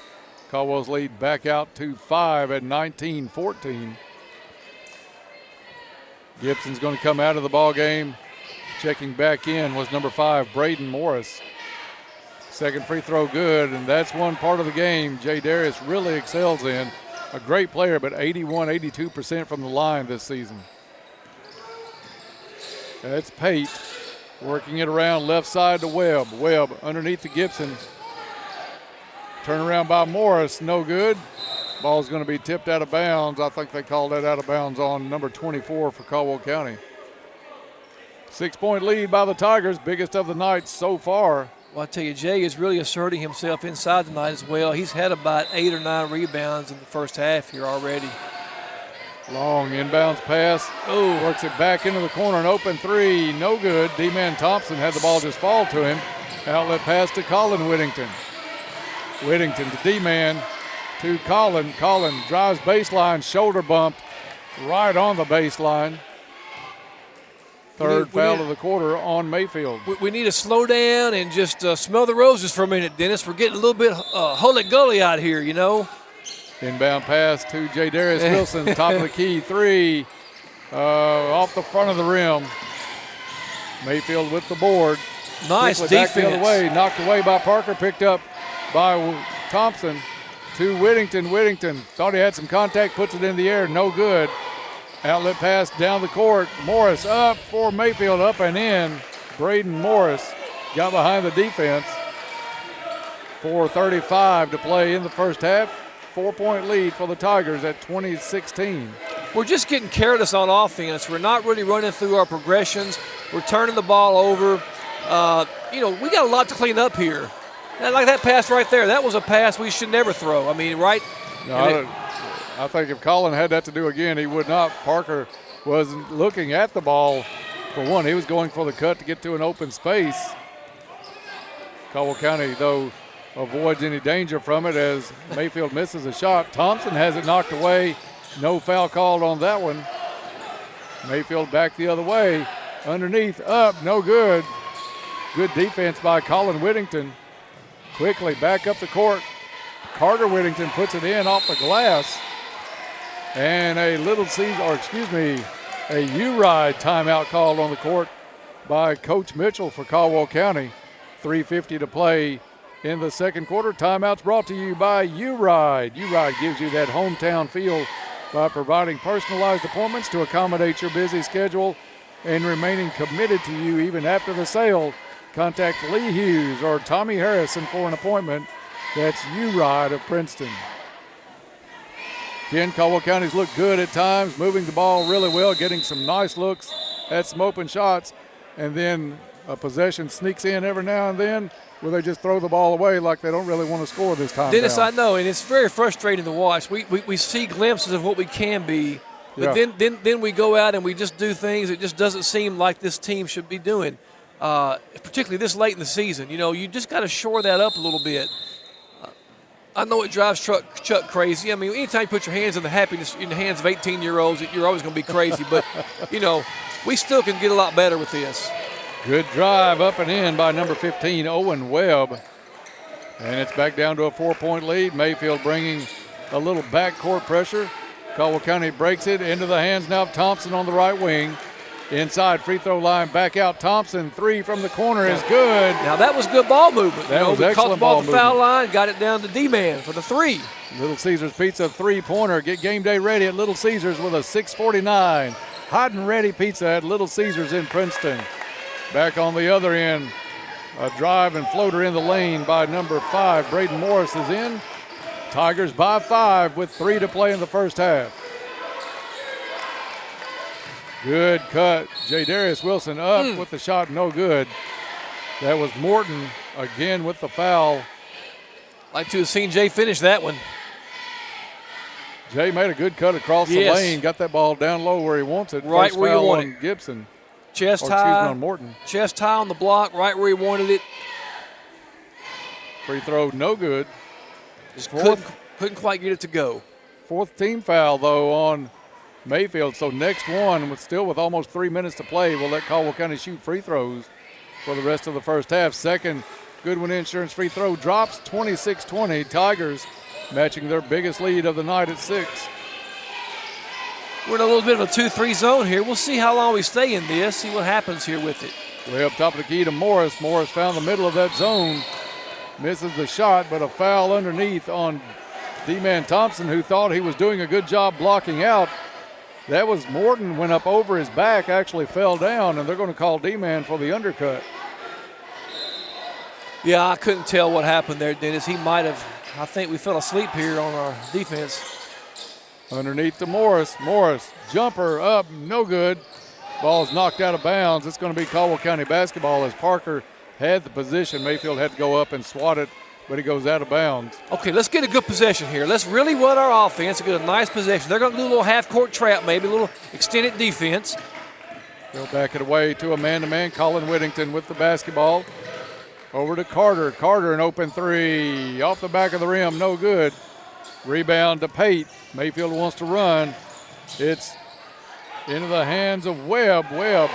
Caldwell's lead back out to 5 at 19-14. Gibson's going to come out of the ball game. Checking back in was number 5, Braden Morris. Second free throw good, and that's one part of the game Darius really excels in. A great player, but 82% from the line this season. That's Pate working it around left side to Webb. Webb underneath to Gibson. Turn around by Morris, no good. Ball's going to be tipped out of bounds. I think they called that out of bounds on number 24 for Caldwell County. 6-point lead by the Tigers, biggest of the night so far. Well, I tell you, Jay is really asserting himself inside tonight as well. He's had about 8 or 9 rebounds in the first half here already. Long inbounds pass. Oh, works it back into the corner. An open three, no good. D-Man Thompson had the ball just fall to him. Outlet pass to Colin Whittington. Whittington to D-Man to Colin. Colin drives baseline, shoulder bumped right on the baseline. Third foul of the quarter on Mayfield. We need to slow down and just smell the roses for a minute, Dennis. We're getting a little bit holy-gully out here, you know. Inbound pass to J. Darius Wilson, top of the key, three, off the front of the rim. Mayfield with the board. Nice quickly defense. Back the other way, knocked away by Parker, picked up by Thompson to Whittington. Whittington thought he had some contact, puts it in the air, no good. Outlet pass down the court. Morris up for Mayfield, up and in. Braden Morris got behind the defense. 4:35 to play in the first half. 4-point lead for the Tigers at 20-16. We're just getting careless on offense. We're not really running through our progressions. We're turning the ball over. We got a lot to clean up here. And like that pass right there, that was a pass we should never throw. I mean, right? No, I think if Colin had that to do again, he would not. Parker wasn't looking at the ball. For one, he was going for the cut to get to an open space. Caldwell County, though, avoids any danger from it as Mayfield misses a shot. Thompson has it knocked away. No foul called on that one. Mayfield back the other way. Underneath, up, no good. Good defense by Colin Whittington. Quickly back up the court. Carter Whittington puts it in off the glass. And a U-Ride timeout called on the court by Coach Mitchell for Caldwell County. 3:50 to play in the second quarter. Timeouts brought to you by U-Ride. U-Ride gives you that hometown feel by providing personalized appointments to accommodate your busy schedule and remaining committed to you even after the sale. Contact Lee Hughes or Tommy Harrison for an appointment. That's U-Ride of Princeton. Again, Caldwell County's looked good at times, moving the ball really well, getting some nice looks at some open shots, and then a possession sneaks in every now and then where they just throw the ball away like they don't really want to score this time. Dennis, down. I know, and it's very frustrating to watch. We see glimpses of what we can be, but then we go out and we just do things it just doesn't seem like this team should be doing, particularly this late in the season. You know, you just got to shore that up a little bit. I know it drives Chuck crazy. I mean, anytime you put your hands in the hands of 18-year-olds, you're always going to be crazy. But, we still can get a lot better with this. Good drive up and in by number 15, Owen Webb. And it's back down to a 4-point lead. Mayfield bringing a little backcourt pressure. Caldwell County breaks it into the hands now of Thompson on the right wing. Inside free throw line, back out. Thompson, three from the corner is good. Now that was good ball movement. That was we excellent caught the ball ball at the foul line, got it down to D-Man for the three. Little Caesars Pizza three-pointer. Get game day ready at Little Caesars with a 6:49. Hot and ready pizza at Little Caesars in Princeton. Back on the other end, a drive and floater in the lane by number 5. Braden Morris is in. Tigers by 5 with 3 to play in the first half. Good cut. J. Darius Wilson up with the shot, no good. That was Morton again with the foul. Like to have seen Jay finish that one. Jay made a good cut across the lane, got that ball down low where he wants it. Right First where you foul want on it. Gibson. Chest Excuse high. me, on Morton. Chest high on the block, right where he wanted it. Free throw, no good. Just couldn't quite get it to go. Fourth team foul, though, on Mayfield. So next one, with almost 3 minutes to play, we'll let Caldwell County shoot free throws for the rest of the first half. Second Goodwin Insurance free throw drops, 26-20. Tigers matching their biggest lead of the night at 6. We're in a little bit of a 2-3 zone here. We'll see how long we stay in this, see what happens here with it. Way up top of the key to Morris. Morris found the middle of that zone. Misses the shot, but a foul underneath on D-Man Thompson, who thought he was doing a good job blocking out. That was Morton, went up over his back, actually fell down, and they're going to call D-man for the undercut. Yeah, I couldn't tell what happened there, Dennis. He might have, I think we fell asleep here on our defense. Underneath to Morris. Morris, jumper up, no good. Ball's knocked out of bounds. It's going to be Caldwell County basketball as Parker had the position. Mayfield had to go up and swat it, but he goes out of bounds. Okay, let's get a good possession here. Let's really run our offense and get a nice possession. They're going to do a little half-court trap, maybe a little extended defense. They'll back it away to a man-to-man. Colin Whittington with the basketball. Over to Carter. Carter, an open three. Off the back of the rim, no good. Rebound to Pate. Mayfield wants to run. It's into the hands of Webb. Webb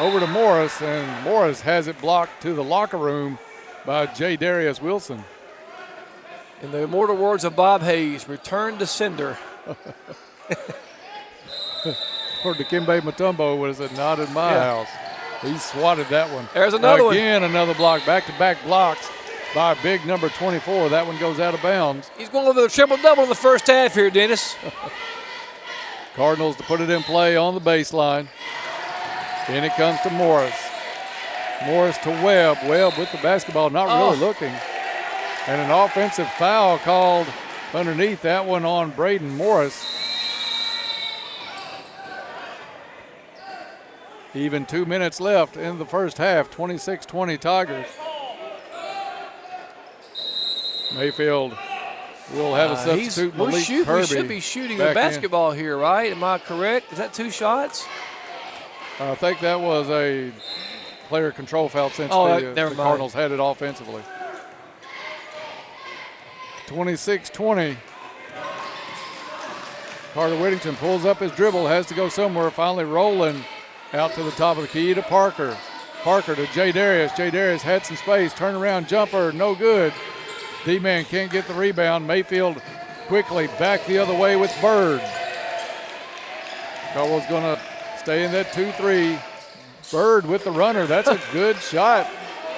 over to Morris, and Morris has it blocked to the locker room by J. Darius Wilson. In the immortal words of Bob Hayes, return to sender. For Dikembe Mutombo was it not in my house. He swatted that one. There's another one. Again, another block. Back-to-back blocks by big number 24. That one goes out of bounds. He's going over the triple-double in the first half here, Dennis. Cardinals to put it in play on the baseline. In it comes to Morris. Morris to Webb. Webb with the basketball, not really looking. And an offensive foul called underneath that one on Braden Morris. Even 2 minutes left in the first half, 26-20 Tigers. Mayfield will have a substitute, Malik Kirby. We should be shooting the basketball here, right? Am I correct? Is that 2 shots? I think that was a player control foul since the Cardinals had it offensively. 26-20. Carter Whittington pulls up his dribble, has to go somewhere, finally rolling out to the top of the key to Parker. Parker to J. Darius. J. Darius had some space, turnaround jumper, no good. D-man can't get the rebound. Mayfield quickly back the other way with Bird. Caldwell's going to stay in that 2-3. Bird with the runner. That's a good shot.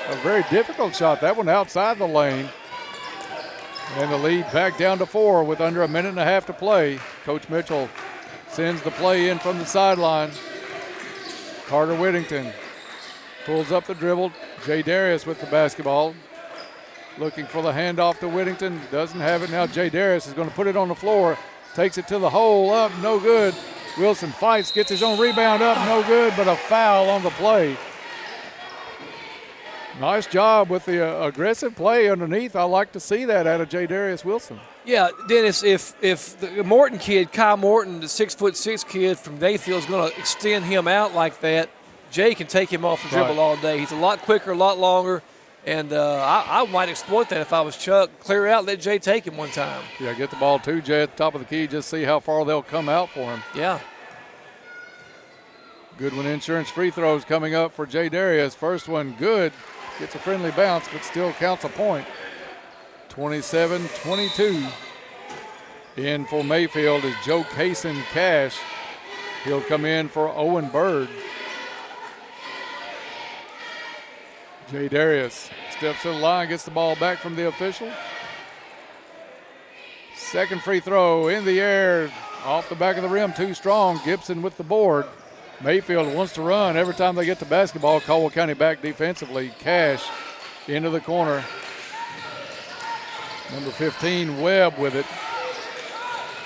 A very difficult shot. That one outside the lane. And the lead back down to 4 with under a minute and a half to play. Coach Mitchell sends the play in from the sideline. Carter Whittington pulls up the dribble. J. Darius with the basketball. Looking for the handoff to Whittington. Doesn't have it now. J. Darius is going to put it on the floor. Takes it to the hole. Up. No good. Wilson fights. Gets his own rebound up. No good, but a foul on the play. Nice job with the aggressive play underneath. I like to see that out of J. Darius Wilson. Yeah, Dennis, if the Morton kid, Kyle Morton, the 6'6" kid from Mayfield, is going to extend him out like that, Jay can take him off the dribble all day. He's a lot quicker, a lot longer, and I might exploit that if I was Chuck. Clear out, let Jay take him one time. Yeah, get the ball to Jay at the top of the key, just see how far they'll come out for him. Yeah. Goodwin Insurance free throws coming up for J. Darius. First one good. Gets a friendly bounce, but still counts a point. 27-22. In for Mayfield is Joe Kaysen Cash. He'll come in for Owen Bird. J. Darius steps to the line, gets the ball back from the official. Second free throw in the air, off the back of the rim, too strong. Gibson with the board. Mayfield wants to run. Every time they get the basketball, Caldwell County back defensively. Cash into the corner. Number 15, Webb with it.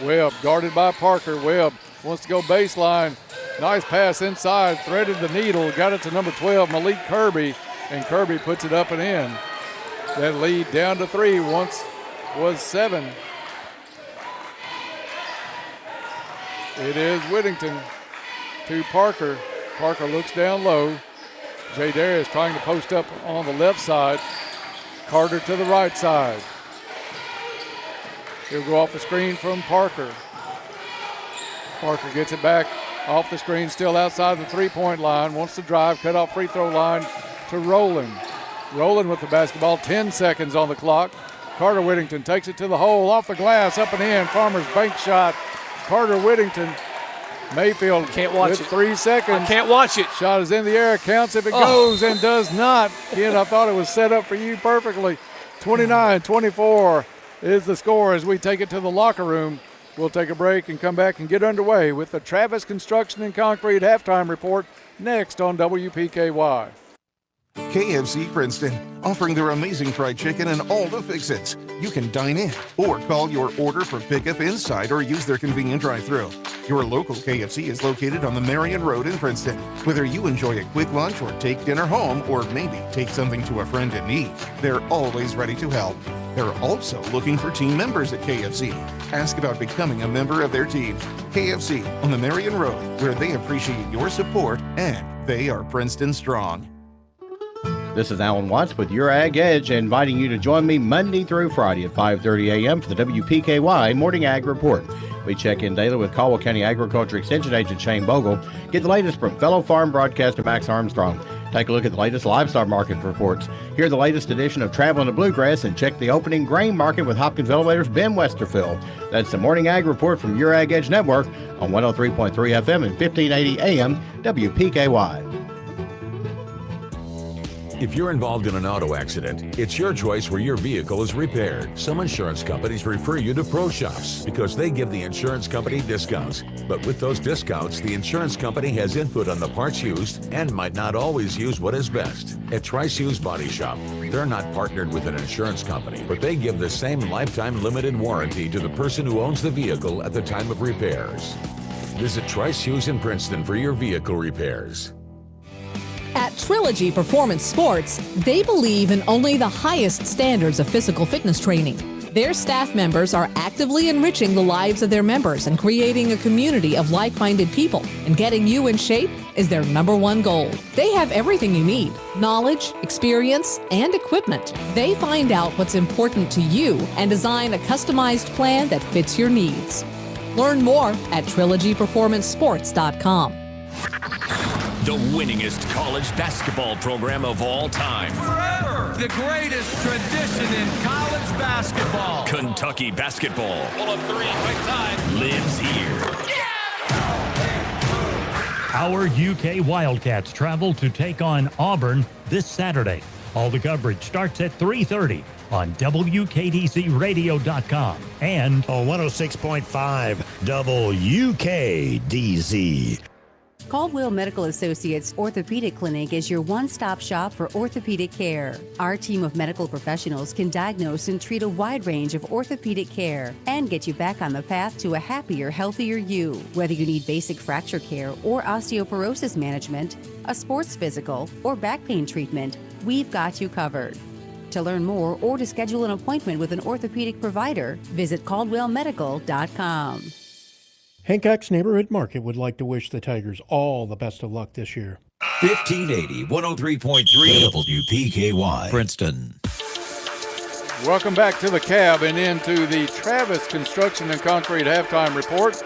Webb guarded by Parker. Webb wants to go baseline. Nice pass inside, threaded the needle, got it to number 12, Malik Kirby, and Kirby puts it up and in. That lead down to 3, once was 7. It is Whittington to Parker. Parker looks down low. J. Darius trying to post up on the left side. Carter to the right side. He'll go off the screen from Parker. Parker gets it back off the screen, still outside the three-point line. Wants to drive, cut off free throw line to Rowland. Rowland with the basketball, 10 seconds on the clock. Carter Whittington takes it to the hole, off the glass, up and in. Farmer's bank shot. Carter Whittington. Mayfield can't watch with it. 3 seconds. I can't watch it. Shot is in the air, counts if it goes and does not. Again, I thought it was set up for you perfectly. 29-24 is the score as we take it to the locker room. We'll take a break and come back and get underway with the Travis Construction and Concrete halftime report next on WPKY. KFC Princeton, offering their amazing fried chicken and all the fix-its. You can dine in or call your order for pickup inside or use their convenient drive-thru. Your local KFC is located on the Marion Road in Princeton. Whether you enjoy a quick lunch or take dinner home or maybe take something to a friend in need, they're always ready to help. They're also looking for team members at KFC. Ask about becoming a member of their team. KFC on the Marion Road, where they appreciate your support and they are Princeton strong. This is Alan Watts with Your Ag Edge, inviting you to join me Monday through Friday at 5:30 a.m. for the WPKY Morning Ag Report. We check in daily with Caldwell County Agriculture Extension Agent Shane Bogle. Get the latest from fellow farm broadcaster Max Armstrong. Take a look at the latest livestock market reports. Hear the latest edition of Traveling the Bluegrass and check the opening grain market with Hopkins Elevator's Ben Westerfield. That's the Morning Ag Report from Your Ag Edge Network on 103.3 FM and 1580 AM WPKY. If you're involved in an auto accident, it's your choice where your vehicle is repaired. Some insurance companies refer you to pro shops because they give the insurance company discounts. But with those discounts, the insurance company has input on the parts used and might not always use what is best. At Trice Hughes Body Shop, they're not partnered with an insurance company, but they give the same lifetime limited warranty to the person who owns the vehicle at the time of repairs. Visit Trice Hughes in Princeton for your vehicle repairs. At Trilogy Performance Sports, they believe in only the highest standards of physical fitness training. Their staff members are actively enriching the lives of their members and creating a community of like-minded people. And getting you in shape is their #1 goal. They have everything you need: knowledge, experience, and equipment. They find out what's important to you and design a customized plan that fits your needs. Learn more at trilogyperformancesports.com. The winningest college basketball program of all time. Forever! The greatest tradition in college basketball. Kentucky basketball. Pull up three, quick time. Lives here. Our UK Wildcats travel to take on Auburn this Saturday. All the coverage starts at 3:30 on WKDZRadio.com and on 106.5 WKDZ. Caldwell Medical Associates Orthopedic Clinic is your one-stop shop for orthopedic care. Our team of medical professionals can diagnose and treat a wide range of orthopedic care and get you back on the path to a happier, healthier you. Whether you need basic fracture care or osteoporosis management, a sports physical, or back pain treatment, we've got you covered. To learn more or to schedule an appointment with an orthopedic provider, visit caldwellmedical.com. Hancock's Neighborhood Market would like to wish the Tigers all the best of luck this year. 1580, 103.3 WPKY, Princeton. Welcome back to the cab and into the Travis Construction and Concrete halftime report.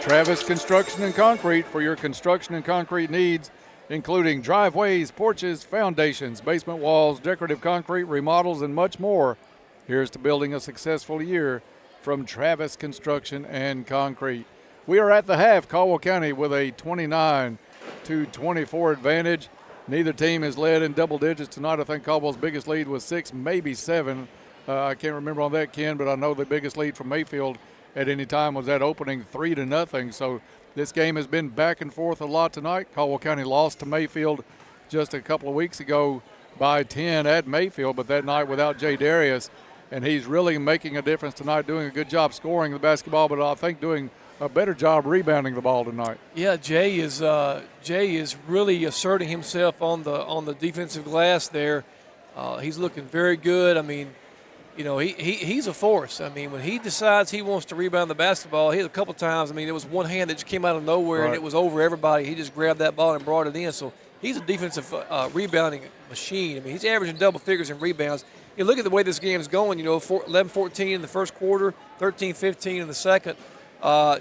Travis Construction and Concrete for your construction and concrete needs, including driveways, porches, foundations, basement walls, decorative concrete, remodels, and much more. Here's to building a successful year from Travis Construction and Concrete. We are at the half, Caldwell County with a 29-24 advantage. Neither team has led in double digits tonight. I think Caldwell's biggest lead was 6, maybe 7. I can't remember on that, Ken, but I know the biggest lead from Mayfield at any time was that opening 3-0. So this game has been back and forth a lot tonight. Caldwell County lost to Mayfield just a couple of weeks ago by 10 at Mayfield, but that night without Jay Darius. And he's really making a difference tonight, doing a good job scoring the basketball, but I think doing a better job rebounding the ball tonight. Yeah, Jay is really asserting himself on the defensive glass there. He's looking very good. I mean, you know, he's a force. I mean, when he decides he wants to rebound the basketball, he had a couple times. I mean, there was one hand that just came out of nowhere and it was over everybody. He just grabbed that ball and brought it in. So he's a defensive rebounding machine. I mean, he's averaging double figures in rebounds. You look at the way this game is going. You know, 11-14 in the first quarter, 13-15 in the second.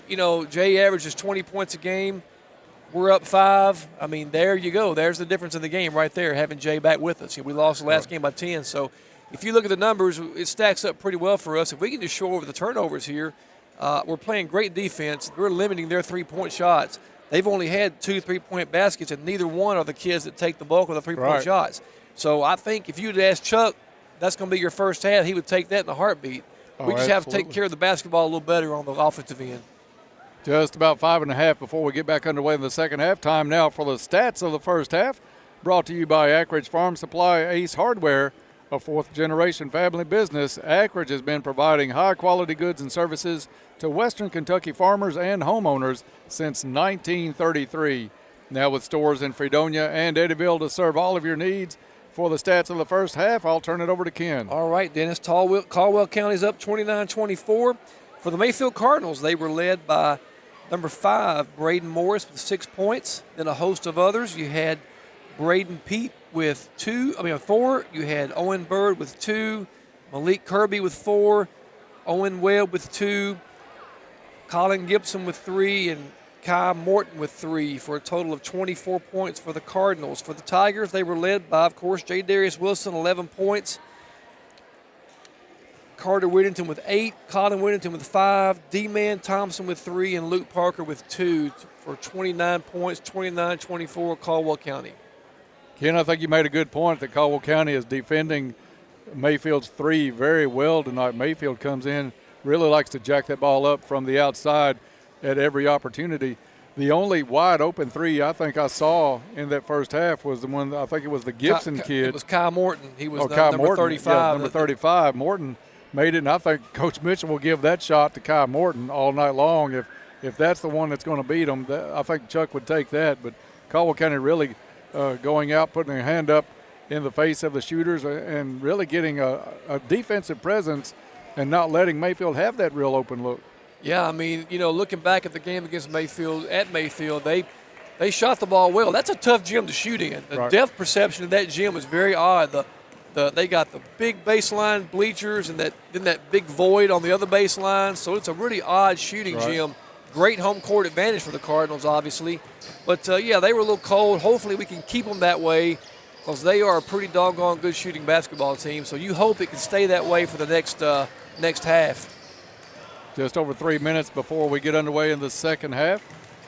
You know, Jay averages 20 points a game. We're up 5. I mean, there you go. There's the difference in the game right there, having Jay back with us. We lost the last game by 10. So if you look at the numbers, it stacks up pretty well for us. If we can just show over the turnovers here, we're playing great defense. We're limiting their three-point shots. They've only had 2 3-point baskets, and neither one are the kids that take the bulk of the three-point shots. So I think if you'd ask Chuck, that's going to be your first half, he would take that in a heartbeat. We just have to take care of the basketball a little better on the offensive end. Just about 5.5 before we get back underway in the second half. Time now for the stats of the first half. Brought to you by Ackridge Farm Supply Ace Hardware, a fourth-generation family business. Ackridge has been providing high-quality goods and services to Western Kentucky farmers and homeowners since 1933. Now with stores in Fredonia and Eddyville to serve all of your needs. For the stats of the first half, I'll turn it over to Ken. All right, Dennis. Caldwell County's up 29-24. For the Mayfield Cardinals, they were led by number 5, Braden Morris, with 6 points. Then a host of others. You had Braden Pete with 4. You had Owen Bird with 2. Malik Kirby with 4. Owen Webb with 2. Colin Gibson with 3. And Kai Morton with 3 for a total of 24 points for the Cardinals. For the Tigers, they were led by, of course, J. Darius Wilson, 11 points. Carter Whittington with 8, Colin Whittington with 5, D-Man Thompson with 3, and Luke Parker with 2 for 29 points, 29-24, Caldwell County. Ken, I think you made a good point that Caldwell County is defending Mayfield's 3 very well tonight. Mayfield comes in, really likes to jack that ball up from the outside at every opportunity. The only wide open 3 I think I saw in that first half was the one, I think it was the Gibson kid. It was Kai Morton. He was number Morton, 35. Yeah, number 35. Morton made it, and I think Coach Mitchell will give that shot to Kai Morton all night long. If that's the one that's going to beat him, I think Chuck would take that. But Caldwell County really going out, putting a hand up in the face of the shooters and really getting a defensive presence and not letting Mayfield have that real open look. Yeah, I mean, looking back at the game against Mayfield, they shot the ball well. That's a tough gym to shoot in. The depth perception of that gym is very odd. They got the big baseline bleachers and then that big void on the other baseline, so it's a really odd shooting gym. Great home court advantage for the Cardinals, obviously. But, they were a little cold. Hopefully we can keep them that way because they are a pretty doggone good shooting basketball team, so you hope it can stay that way for the next half. Just over 3 minutes before we get underway in the second half.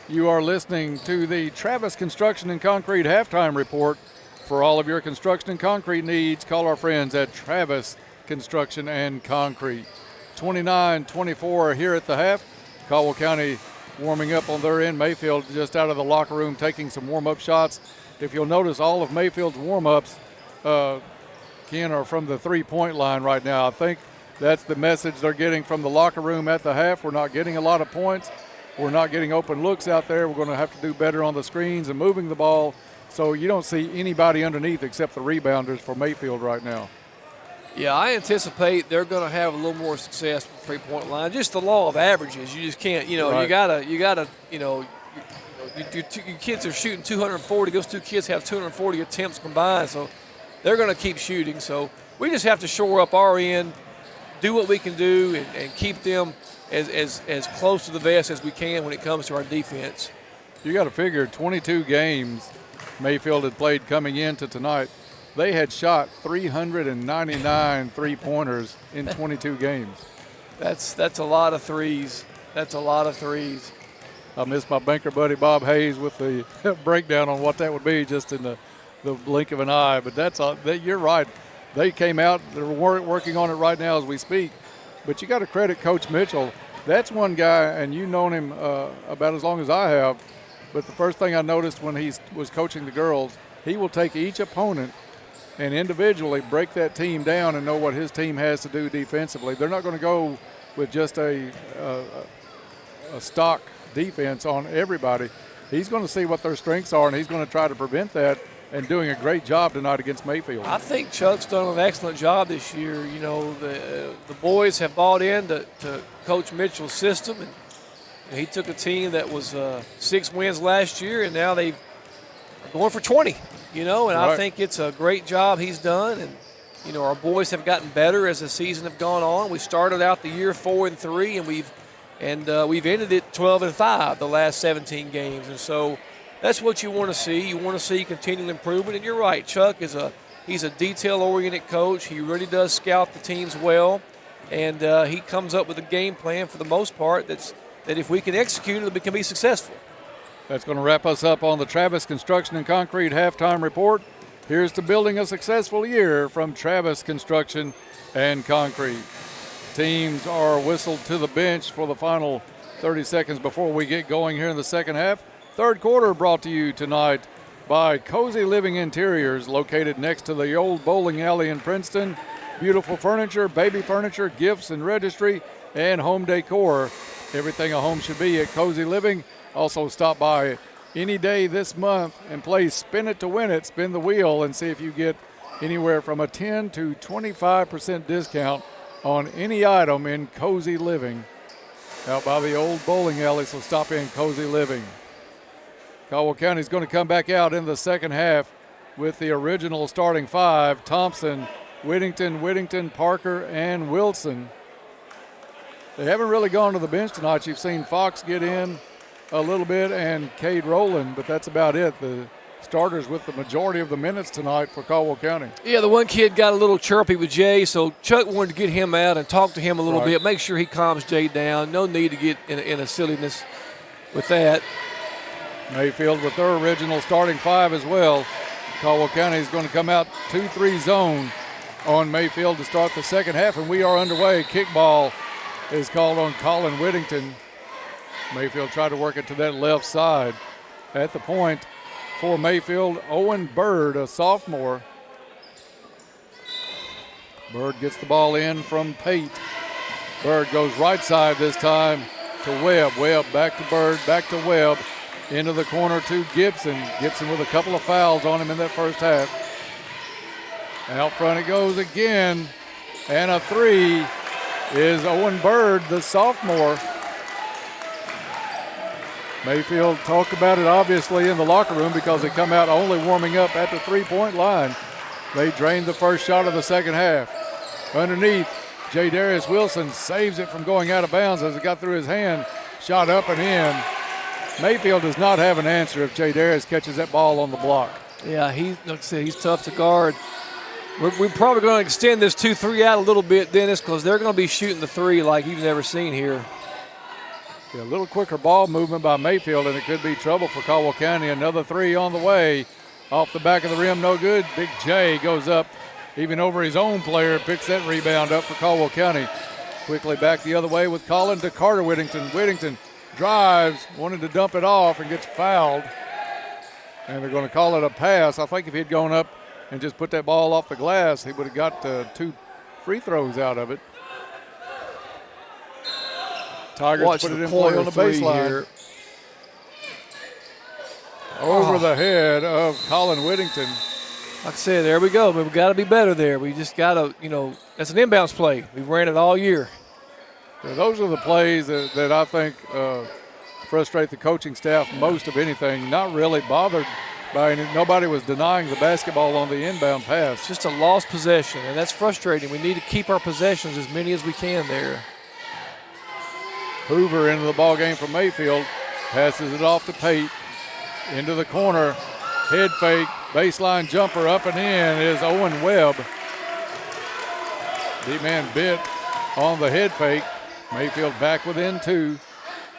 You are listening to the Travis Construction and Concrete Halftime Report. For all of your construction and concrete needs, call our friends at Travis Construction and Concrete. 29-24 here at the half. Caldwell County warming up on their end. Mayfield just out of the locker room taking some warm-up shots. If you'll notice, all of Mayfield's warm-ups, Ken, are from the three-point line right now. I think that's the message they're getting from the locker room at the half. We're not getting a lot of points. We're not getting open looks out there. We're going to have to do better on the screens and moving the ball. So you don't see anybody underneath except the rebounders for Mayfield right now. Yeah, I anticipate they're going to have a little more success with the three-point line. Just the law of averages. You just can't, you gotta, your kids are shooting 240. Those two kids have 240 attempts combined, so they're going to keep shooting. So we just have to shore up our end, do what we can do, and keep them as close to the vest as we can when it comes to our defense. You got to figure 22 games Mayfield had played coming into tonight. They had shot 399 three-pointers in 22 games. That's a lot of threes. That's a lot of threes. I miss my banker buddy Bob Hayes with the breakdown on what that would be just in the blink of an eye. But you're right. They came out. They're working on it right now as we speak. But you got to credit Coach Mitchell. That's one guy, and you've known him about as long as I have. But the first thing I noticed when he was coaching the girls, he will take each opponent and individually break that team down and know what his team has to do defensively. They're not going to go with just a stock defense on everybody. He's going to see what their strengths are, and he's going to try to prevent that, and doing a great job tonight against Mayfield. I think Chuck's done an excellent job this year. The boys have bought into Coach Mitchell's system, and he took a team that was 6 wins last year, and now they're going for 20. And I think it's a great job he's done. And, our boys have gotten better as the season have gone on. We started out the year 4-3, and we've ended it 12-5 the last 17 games. And so that's what you want to see. You want to see continual improvement. And you're right, Chuck he's a detail-oriented coach. He really does scout the teams well, and he comes up with a game plan for the most part that if we can execute it, we can be successful. That's going to wrap us up on the Travis Construction and Concrete Halftime Report. Here's to building a successful year from Travis Construction and Concrete. teams are whistled to the bench for the final 30 seconds before we get going here in the second half. Third quarter brought to you tonight by Cozy Living Interiors, located next to the old bowling alley in Princeton. Beautiful furniture, baby furniture, gifts and registry, and home decor. Everything a home should be at Cozy Living. Also stop by any day this month and play Spin It to Win It, spin the wheel, and see if you get anywhere from a 10 to 25% discount on any item in Cozy Living. Out by the old bowling alley, so stop in Cozy Living. Caldwell County is going to come back out in the second half with the original starting five: Thompson, Whittington, Parker, and Wilson. They haven't really gone to the bench tonight. You've seen Fox get in a little bit and Cade Rowland, but that's about it. The starters with the majority of the minutes tonight for Caldwell County. Yeah, the one kid got a little chirpy with Jay, so Chuck wanted to get him out and talk to him a little bit, make sure he calms Jay down. No need to get in a silliness with that. Mayfield with their original starting five as well. Caldwell County is going to come out 2-3 zone on Mayfield to start the second half, and we are underway. Kickball is called on Colin Whittington. Mayfield tried to work it to that left side. At the point for Mayfield, Owen Bird, a sophomore. Bird gets the ball in from Pate. Bird goes right side this time to Webb. Webb back to Bird, back to Webb. Into the corner to Gibson. Gibson with a couple of fouls on him in that first half. Out front it goes again. And a three is Owen Bird, the sophomore. Mayfield talked about it obviously in the locker room because they come out only warming up at the three-point line. They drained the first shot of the second half. Underneath, J. Darius Wilson saves it from going out of bounds as it got through his hand. Shot up and in. Mayfield does not have an answer if J. Darius catches that ball on the block. Yeah, like I said, he's tough to guard. We're probably going to extend this 2-3 out a little bit, Dennis, because they're going to be shooting the three like you've never seen here. Yeah, a little quicker ball movement by Mayfield, and it could be trouble for Caldwell County. Another three on the way. Off the back of the rim, no good. Big J goes up, even over his own player, picks that rebound up for Caldwell County. Quickly back the other way with Colin to Carter Whittington. Whittington drives, wanted to dump it off and gets fouled. And they're going to call it a pass. I think if he'd gone up and just put that ball off the glass, he would have got 2 free throws out of it. Tigers Watch put it the in play on the baseline. Here. Over the head of Colin Whittington. Like I said, there we go. We've got to be better there. We just got to, that's an inbounds play. We've ran it all year. Yeah, those are the plays that I think frustrate the coaching staff most of anything. Not really bothered by any. Nobody was denying the basketball on the inbound pass. It's just a lost possession, and that's frustrating. We need to keep our possessions as many as we can there. Hoover into the ball game from Mayfield. Passes it off to Pate. Into the corner. Head fake. Baseline jumper up and in is Owen Webb. D-man bit on the head fake. Mayfield back within 2.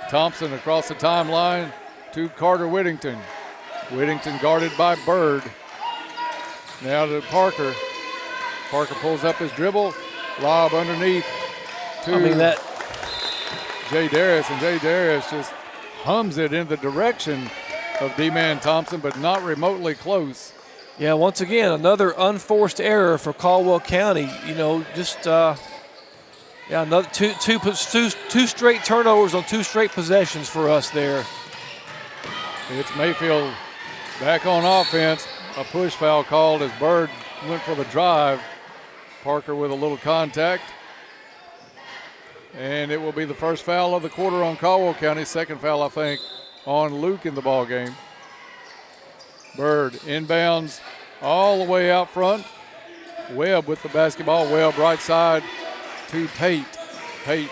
Thompson across the timeline to Carter Whittington. Whittington guarded by Bird. Now to Parker. Parker pulls up his dribble. Lob underneath to J. Darius, and J. Darius just hums it in the direction of D-man Thompson, but not remotely close. Yeah, once again, another unforced error for Caldwell County. Another two straight turnovers on 2 straight possessions for us there. It's Mayfield back on offense. A push foul called as Bird went for the drive. Parker with a little contact. And it will be the first foul of the quarter on Caldwell County. Second foul, I think, on Luke in the ball game. Bird inbounds all the way out front. Webb with the basketball. Webb right side to Pate. Pate,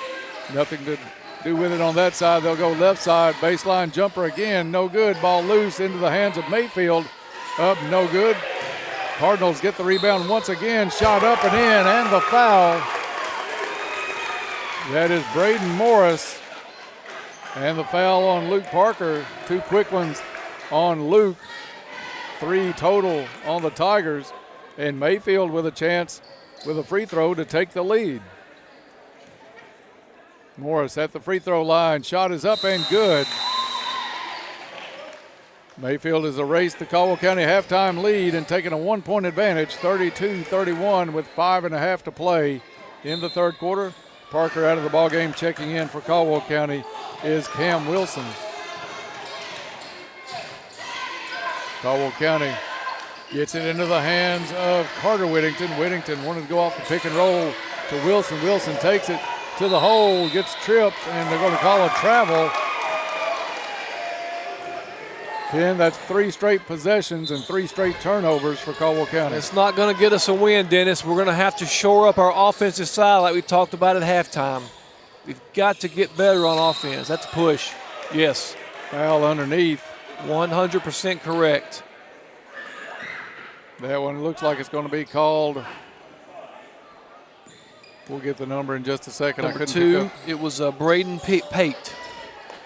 nothing to do with it on that side. They'll go left side. Baseline jumper again. No good. Ball loose into the hands of Mayfield. Up, no good. Cardinals get the rebound once again. Shot up and in, and the foul. That is Braden Morris. And the foul on Luke Parker. 2 quick ones on Luke. 3 total on the Tigers. And Mayfield with a chance with a free throw to take the lead. Morris at the free throw line. Shot is up and good. Mayfield has erased the Caldwell County halftime lead and taken a 1-point advantage, 32-31 with 5.5 to play in the third quarter. Parker out of the ball game. Checking in for Caldwell County is Cam Wilson. Caldwell County gets it into the hands of Carter Whittington. Whittington wanted to go off the pick and roll to Wilson. Wilson takes it to the hole, gets tripped, and they're going to call a travel. Ken, that's 3 straight possessions and 3 straight turnovers for Caldwell County. It's not going to get us a win, Dennis. We're going to have to shore up our offensive side like we talked about at halftime. We've got to get better on offense. That's a push. Yes. Foul underneath. 100% correct. That one looks like it's going to be called. We'll get the number in just a second. Number 2, it was Braden Pate.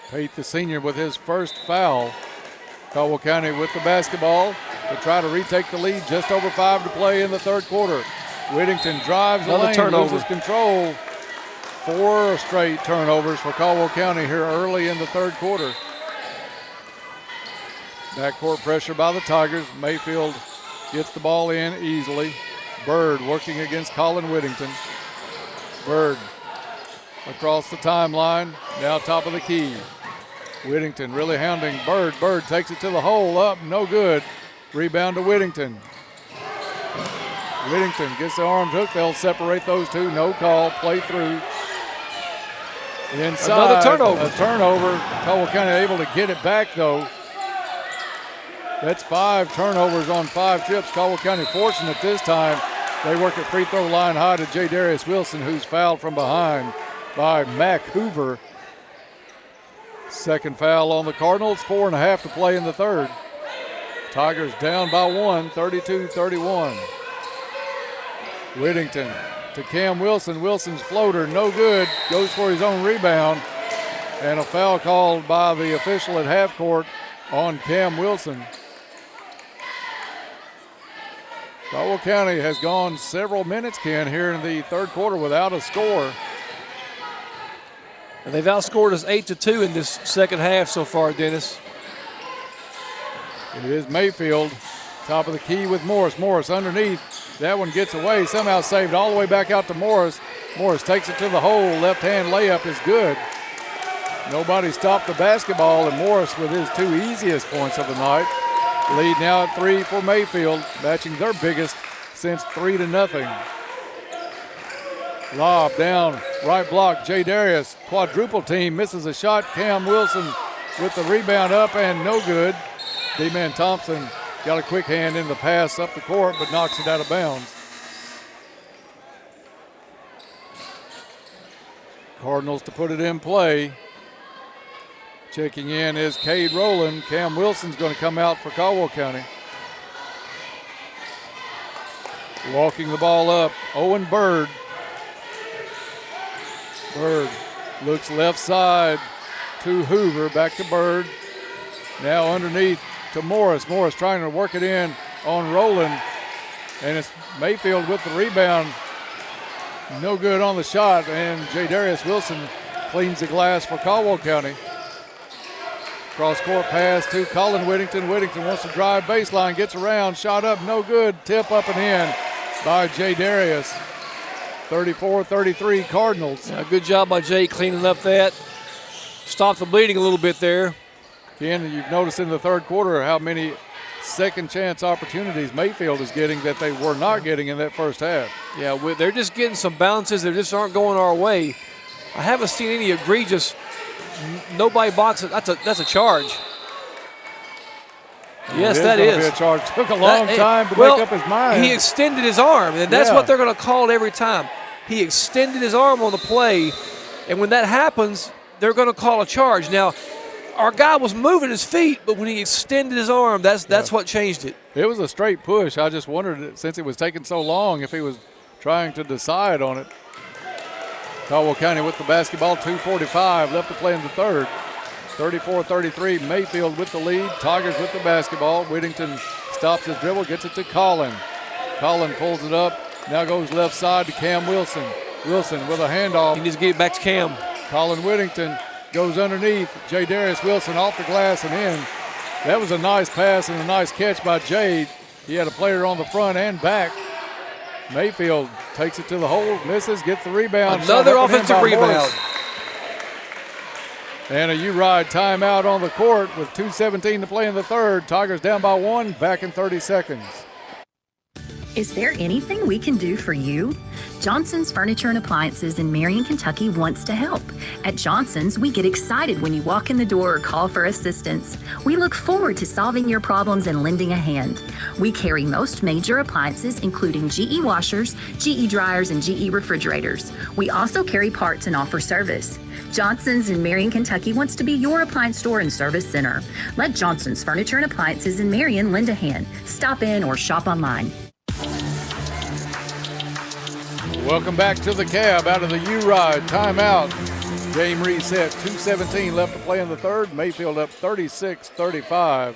Pate, the senior, with his first foul. Caldwell County with the basketball to try to retake the lead. Just over 5 to play in the third quarter. Whittington drives the lane, turnover. loses control. 4 straight turnovers for Caldwell County here early in the third quarter. Backcourt pressure by the Tigers. Mayfield gets the ball in easily. Bird working against Colin Whittington. Bird across the timeline, now top of the key. Whittington really hounding Bird. Bird takes it to the hole, up, no good. Rebound to Whittington. Whittington gets the arms hook. They'll separate those two. No call. Play through. Inside. Another turnover. A turnover. Caldwell County able to get it back, though. That's 5 turnovers on 5 trips. Caldwell County fortunate this time. They work at free throw line high to J. Darius Wilson, who's fouled from behind by Mac Hoover. Second foul on the Cardinals. 4.5 to play in the third. Tigers down by 1, 32-31. Whittington to Cam Wilson. Wilson's floater, no good. Goes for his own rebound. And a foul called by the official at half court on Cam Wilson. Caldwell County has gone several minutes, Ken, here in the third quarter without a score. And they've outscored us 8-2 in this second half so far, Dennis. It is Mayfield, top of the key with Morris. Morris underneath. That one gets away, somehow saved all the way back out to Morris. Morris takes it to the hole. Left hand layup is good. Nobody stopped the basketball, and Morris with his 2 easiest points of the night. Lead now at 3 for Mayfield, matching their biggest since 3-0. Lob down, right block, J. Darius, quadruple team, misses a shot. Cam Wilson with the rebound up and no good. D-Man Thompson got a quick hand in the pass up the court, but knocks it out of bounds. Cardinals to put it in play. Checking in is Cade Rowland. Cam Wilson's going to come out for Caldwell County. Walking the ball up, Owen Bird. Bird looks left side to Hoover, back to Bird. Now underneath to Morris. Morris trying to work it in on Rowland. And it's Mayfield with the rebound. No good on the shot, and J. Darius Wilson cleans the glass for Caldwell County. Cross-court pass to Colin Whittington. Whittington wants to drive baseline, gets around, shot up, no good. Tip up and in by J. Darius. 34-33 Cardinals. Yeah, good job by Jay cleaning up that. Stopped the bleeding a little bit there. Ken, you've noticed in the third quarter how many second chance opportunities Mayfield is getting that they were not getting in that first half. Yeah, they're just getting some bounces that just aren't going our way. I haven't seen any egregious nobody boxes. That's a charge. Yes, that is. A charge. Took a long time to make up his mind. He extended his arm, and that's what they're going to call it every time. He extended his arm on the play, and when that happens, they're going to call a charge. Now, our guy was moving his feet, but when he extended his arm, that's what changed it. It was a straight push. I just wondered, since it was taking so long, if he was trying to decide on it. Caldwell County with the basketball, 2:45 left to play in the third. 34-33, Mayfield with the lead. Tigers with the basketball. Whittington stops his dribble, gets it to Colin. Colin pulls it up, now goes left side to Cam Wilson. Wilson with a handoff. He needs to get it back to Cam. Colin Whittington goes underneath. J. Darius Wilson off the glass and in. That was a nice pass and a nice catch by Jade. He had a player on the front and back. Mayfield takes it to the hole, misses, gets the rebound. Another offensive rebound. And a U-Ride timeout on the court with 2:17 to play in the third. Tigers down by 1, back in 30 seconds. Is there anything we can do for you? Johnson's Furniture and Appliances in Marion, Kentucky wants to help. At Johnson's, we get excited when you walk in the door or call for assistance. We look forward to solving your problems and lending a hand. We carry most major appliances, including GE washers, GE dryers, and GE refrigerators. We also carry parts and offer service. Johnson's in Marion, Kentucky wants to be your appliance store and service center. Let Johnson's Furniture and Appliances in Marion lend a hand. Stop in or shop online. Welcome back to the Cab out of the U-Ride. Timeout. Game reset. 2:17 left to play in the third. Mayfield up 36-35.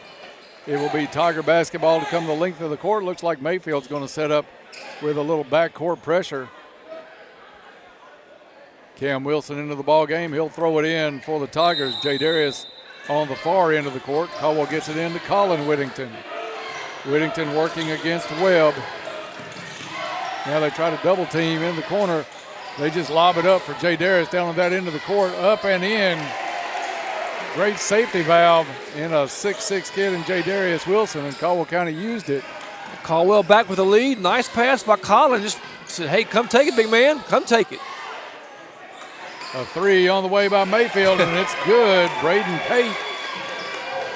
It will be Tiger basketball to come the length of the court. Looks like Mayfield's going to set up with a little backcourt pressure. Cam Wilson into the ball game. He'll throw it in for the Tigers. J. Darius on the far end of the court. Caldwell gets it in to Colin Whittington. Whittington working against Webb. Now they try to double team in the corner. They just lob it up for J. Darius down on that end of the court. Up and in. Great safety valve in a 6'6" kid in J. Darius Wilson, and Caldwell County used it. Caldwell back with the lead. Nice pass by Colin. Just said, hey, come take it, big man. Come take it. A three on the way by Mayfield, and it's good. Braden Pate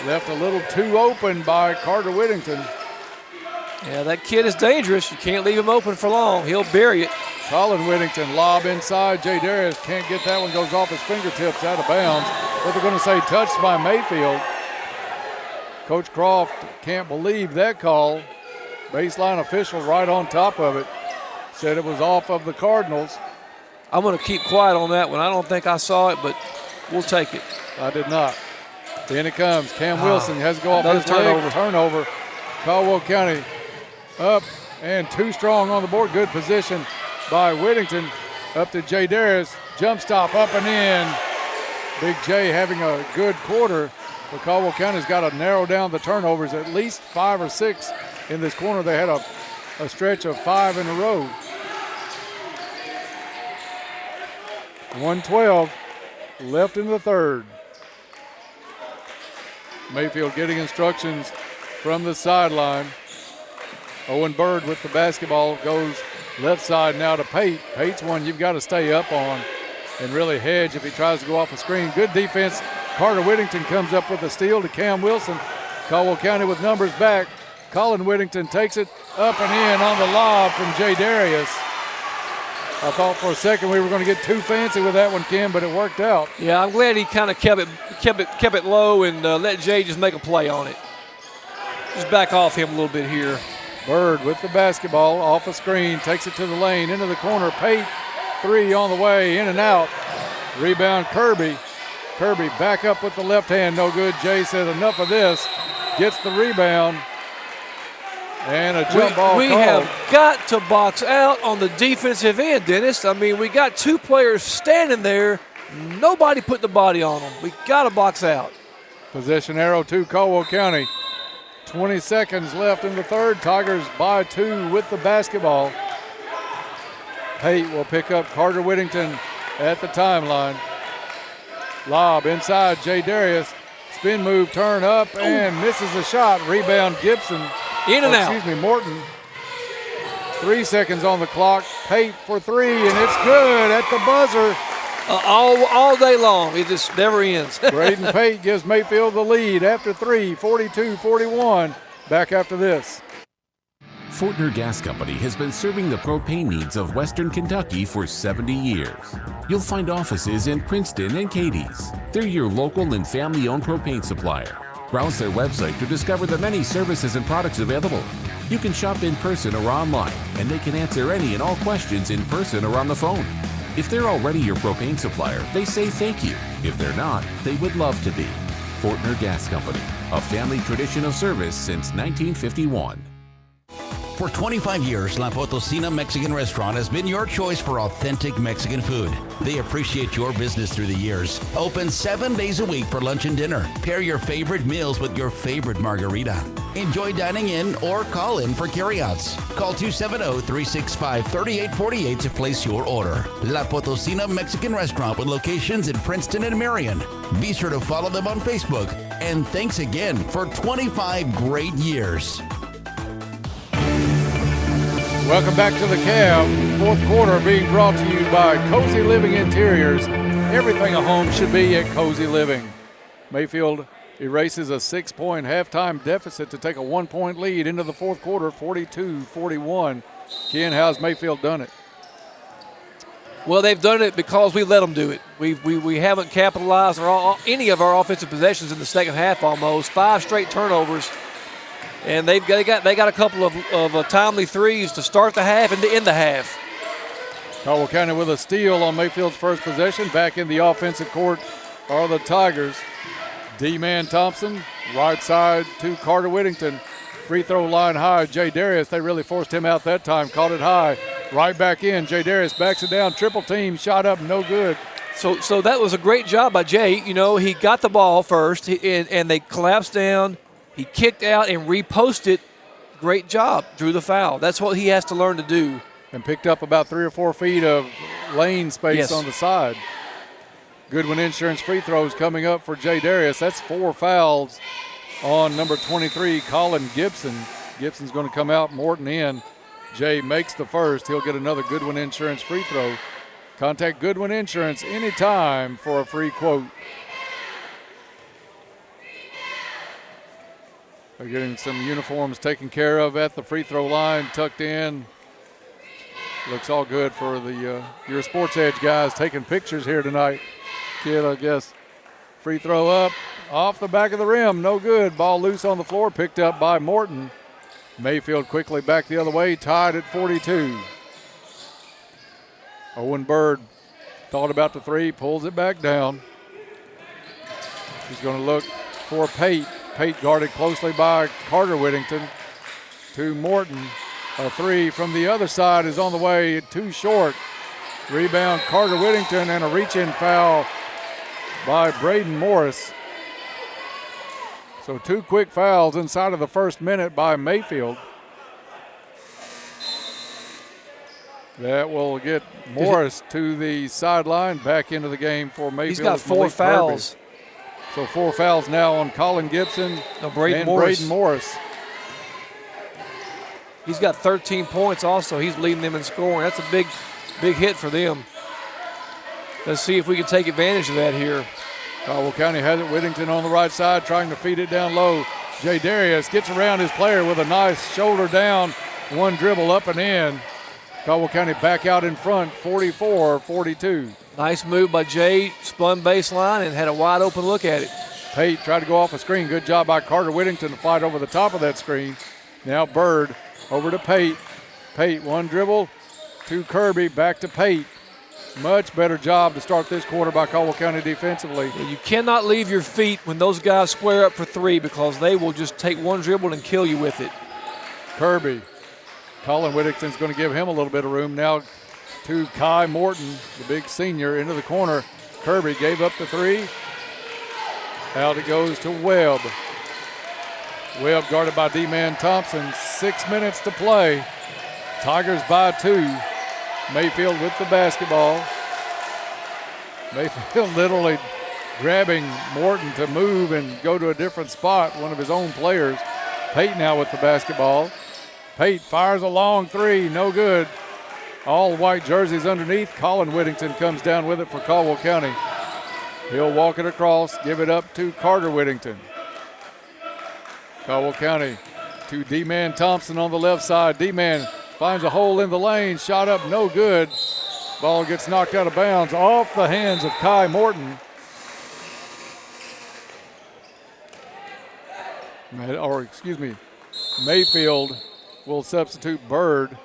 left a little too open by Carter Whittington. Yeah, that kid is dangerous. You can't leave him open for long. He'll bury it. Colin Whittington lob inside. J. Darius can't get that one. Goes off his fingertips out of bounds. But they're going to say touched by Mayfield. Coach Croft can't believe that call. Baseline official right on top of it said it was off of the Cardinals. I'm going to keep quiet on that one. I don't think I saw it, but we'll take it. I did not. Then it comes. Cam Wilson has to go off his leg. Turnover. Caldwell County up and too strong on the board. Good position by Whittington. Up to J. Darius. Jump stop up and in. Big J having a good quarter. But Caldwell County's got to narrow down the turnovers. At least 5 or 6 in this corner. They had a stretch of 5 in a row. 1:12 left in the third. Mayfield getting instructions from the sideline. Owen Bird with the basketball goes left side now to Pate. Pate's one you've got to stay up on and really hedge if he tries to go off a screen. Good defense. Carter Whittington comes up with a steal to Cam Wilson. Caldwell County with numbers back. Colin Whittington takes it up and in on the lob from J. Darius. I thought for a second we were going to get too fancy with that one, Kim, but it worked out. Yeah, I'm glad he kind of kept it low and let Jay just make a play on it. Just back off him a little bit here. Bird with the basketball off a screen, takes it to the lane, into the corner. Pate, three on the way, in and out. Rebound Kirby. Kirby back up with the left hand, no good. Jay says enough of this. Gets the rebound. And a jump ball we called. have got to box out on the defensive end, Dennis. I mean, we got two players standing there. Nobody put the body on them. We got to box out. Possession arrow to Caldwell County. 20 seconds left in the third. Tigers by 2 with the basketball. Pate will pick up Carter Whittington at the timeline. Lob inside J. Darius. Spin move, turn up, and misses the shot. Rebound Gibson. In and out. Excuse me, Morton. 3 seconds on the clock. Pate for three, and it's good at the buzzer. All day long. It just never ends. Braden Pate gives Mayfield the lead after three, 42-41. Back after this. Fortner Gas Company has been serving the propane needs of Western Kentucky for 70 years. You'll find offices in Princeton and Cadiz. They're your local and family-owned propane supplier. Browse their website to discover the many services and products available. You can shop in person or online, and they can answer any and all questions in person or on the phone. If they're already your propane supplier, they say thank you. If they're not, they would love to be. Fortner Gas Company, a family tradition of service since 1951. For 25 years, La Potosina Mexican Restaurant has been your choice for authentic Mexican food. They appreciate your business through the years. Open 7 days a week for lunch and dinner. Pair your favorite meals with your favorite margarita. Enjoy dining in or call in for carryouts. Call 270-365-3848 to place your order. La Potosina Mexican Restaurant with locations in Princeton and Marion. Be sure to follow them on Facebook. And thanks again for 25 great years. Welcome back to the Cab. Fourth quarter being brought to you by Cozy Living Interiors. Everything a home should be at Cozy Living. Mayfield erases a 6-point halftime deficit to take a 1-point lead into the fourth quarter, 42-41. Ken, how's Mayfield done it? Well, they've done it because we let them do it. We haven't capitalized on any of our offensive possessions in the second half almost. 5 straight turnovers. And they got a couple of timely threes to start the half and to end the half. Caldwell County with a steal on Mayfield's first possession. Back in the offensive court are the Tigers. D-Man Thompson, right side to Carter Whittington. Free throw line high, Jay Darius. They really forced him out that time. Caught it high. Right back in. Jay Darius backs it down. Triple team. Shot up. No good. So that was a great job by Jay. You know, he got the ball first, and they collapsed down. He kicked out and reposted. Great job. Drew the foul. That's what he has to learn to do. And picked up about 3 or 4 feet of lane space on the side. Goodwin Insurance free throws coming up for Jay Darius. That's 4 fouls on number 23, Colin Gibson. Gibson's going to come out, Morton in. Jay makes the first. He'll get another Goodwin Insurance free throw. Contact Goodwin Insurance anytime for a free quote. They're getting some uniforms taken care of at the free throw line, tucked in. Looks all good for the your Sports Edge guys taking pictures here tonight. Kid, I guess. Free throw up, off the back of the rim, no good. Ball loose on the floor, picked up by Morton. Mayfield quickly back the other way, tied at 42. Owen Bird thought about the three, pulls it back down. He's going to look for Pate. Pate guarded closely by Carter Whittington. To Morton. A three from the other side is on the way, too short. Rebound Carter Whittington and a reach-in foul by Braden Morris. So 2 quick fouls inside of the first minute by Mayfield. That will get Morris to the sideline, back into the game for Mayfield. He's got 4 fouls. Kirby. So 4 fouls now on Colin Gibson and Braden Morris. He's got 13 points also. He's leading them in scoring. That's a big hit for them. Let's see if we can take advantage of that here. Caldwell County has it. Whittington on the right side trying to feed it down low. Jay Darius gets around his player with a nice shoulder down. 1 dribble up and in. Caldwell County back out in front, 44-42. Nice move by Jay. Spun baseline and had a wide open look at it. Pate tried to go off a screen. Good job by Carter Whittington to fight over the top of that screen. Now Bird over to Pate. Pate, 1 dribble to Kirby, back to Pate. Much better job to start this quarter by Caldwell County defensively. Yeah, you cannot leave your feet when those guys square up for 3 because they will just take 1 dribble and kill you with it. Kirby. Colin Whittington's going to give him a little bit of room now to Kai Morton, the big senior, into the corner. Kirby gave up the 3. Out it goes to Webb. Webb guarded by D-Man Thompson. 6 minutes to play. Tigers by 2. Mayfield with the basketball. Mayfield literally grabbing Morton to move and go to a different spot, one of his own players. Pate now with the basketball. Pate fires a long 3, no good. All white jerseys underneath. Colin Whittington comes down with it for Caldwell County. He'll walk it across, give it up to Carter Whittington. Caldwell County to D-Man Thompson on the left side. D-Man finds a hole in the lane, shot up, no good. Ball gets knocked out of bounds off the hands of Kai Morton. Mayfield will substitute Bird.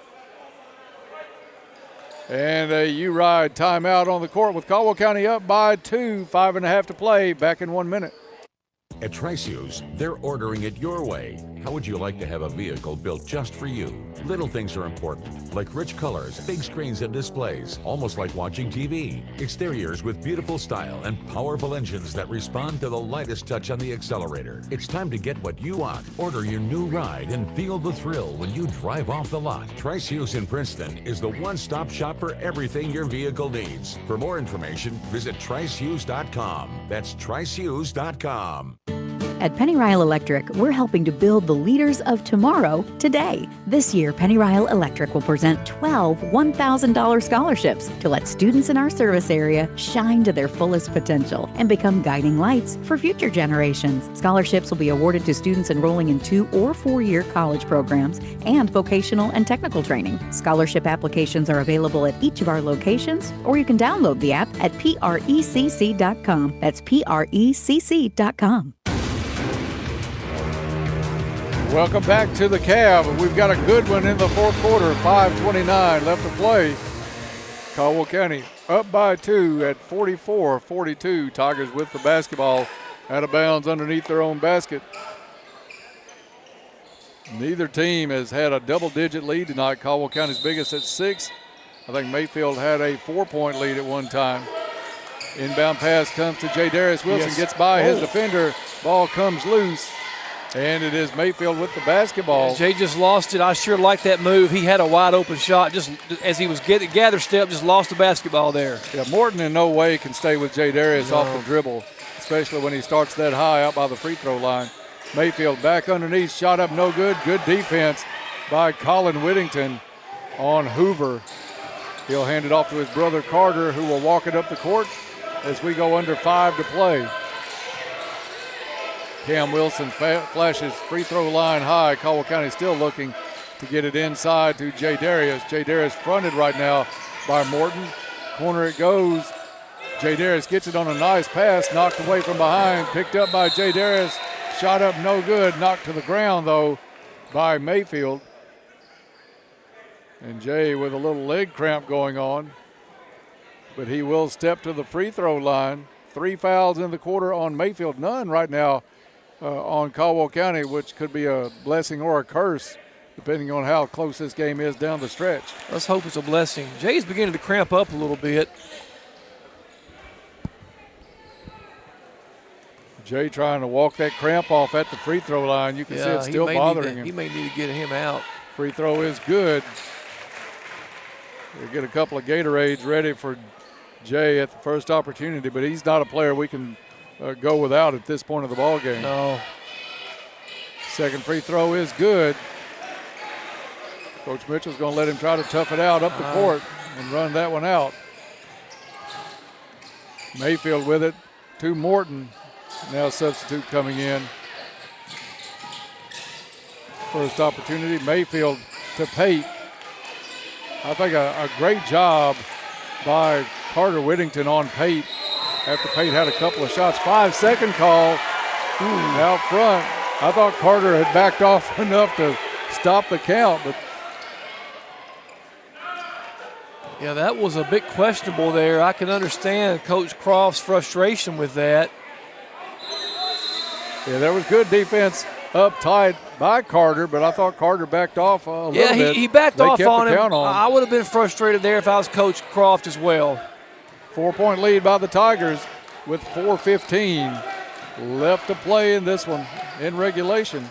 And a U-Ride timeout on the court with Caldwell County up by 2, 5.5 to play, back in 1 minute. At Triceus, they're ordering it your way. How would you like to have a vehicle built just for you? Little things are important, like rich colors, big screens and displays, almost like watching TV. Exteriors with beautiful style and powerful engines that respond to the lightest touch on the accelerator. It's time to get what you want. Order your new ride and feel the thrill when you drive off the lot. Trice Hughes in Princeton is the one-stop shop for everything your vehicle needs. For more information, visit tricehughes.com. That's tricehughes.com. At Penny Ryle Electric, we're helping to build the leaders of tomorrow today. This year, Penny Ryle Electric will present 12 $1,000 scholarships to let students in our service area shine to their fullest potential and become guiding lights for future generations. Scholarships will be awarded to students enrolling in 2- or 4-year college programs and vocational and technical training. Scholarship applications are available at each of our locations, or you can download the app at precc.com. That's precc.com. Welcome back to the Cab. We've got a good one in the fourth quarter. 5:29 left to play. Caldwell County up by 2 at 44-42. Tigers with the basketball out of bounds underneath their own basket. Neither team has had a double-digit lead tonight. Caldwell County's biggest at 6. I think Mayfield had a 4-point lead at one time. Inbound pass comes to J. Darius Wilson, gets by his defender. Ball comes loose. And it is Mayfield with the basketball. Yeah, Jay just lost it. I sure like that move. He had a wide open shot. Just as he was gather step, just lost the basketball there. Yeah, Morton in no way can stay with Jay Darius off the dribble, especially when he starts that high out by the free throw line. Mayfield back underneath, shot up no good. Good defense by Colin Whittington on Hoover. He'll hand it off to his brother Carter, who will walk it up the court as we go under 5 to play. Cam Wilson flashes free throw line high. Caldwell County still looking to get it inside to Jay Darius. Jay Darius fronted right now by Morton. Corner it goes. Jay Darius gets it on a nice pass, knocked away from behind, picked up by Jay Darius. Shot up no good, knocked to the ground though by Mayfield. And Jay with a little leg cramp going on, but he will step to the free throw line. 3 fouls in the quarter on Mayfield, none right now on Caldwell County, which could be a blessing or a curse, depending on how close this game is down the stretch. Let's hope it's a blessing. Jay's beginning to cramp up a little bit. Jay trying to walk that cramp off at the free throw line. You can see it's still bothering him. He may need to get him out. Free throw is good. We'll get a couple of Gatorades ready for Jay at the first opportunity, but he's not a player we can go without at this point of the ball game. No. Second free throw is good. Coach Mitchell's going to let him try to tough it out up the court and run that one out. Mayfield with it to Morton. Now substitute coming in. First opportunity, Mayfield to Pate. I think a great job by Carter Whittington on Pate. After Pate had a couple of shots. 5-second call out front. I thought Carter had backed off enough to stop the count, but yeah, that was a bit questionable there. I can understand Coach Croft's frustration with that. Yeah, there was good defense up tight by Carter, but I thought Carter backed off a little bit. Yeah, he backed off on him. Count on. I would have been frustrated there if I was Coach Croft as well. 4-point lead by the Tigers with 4:15 left to play in this one in regulation.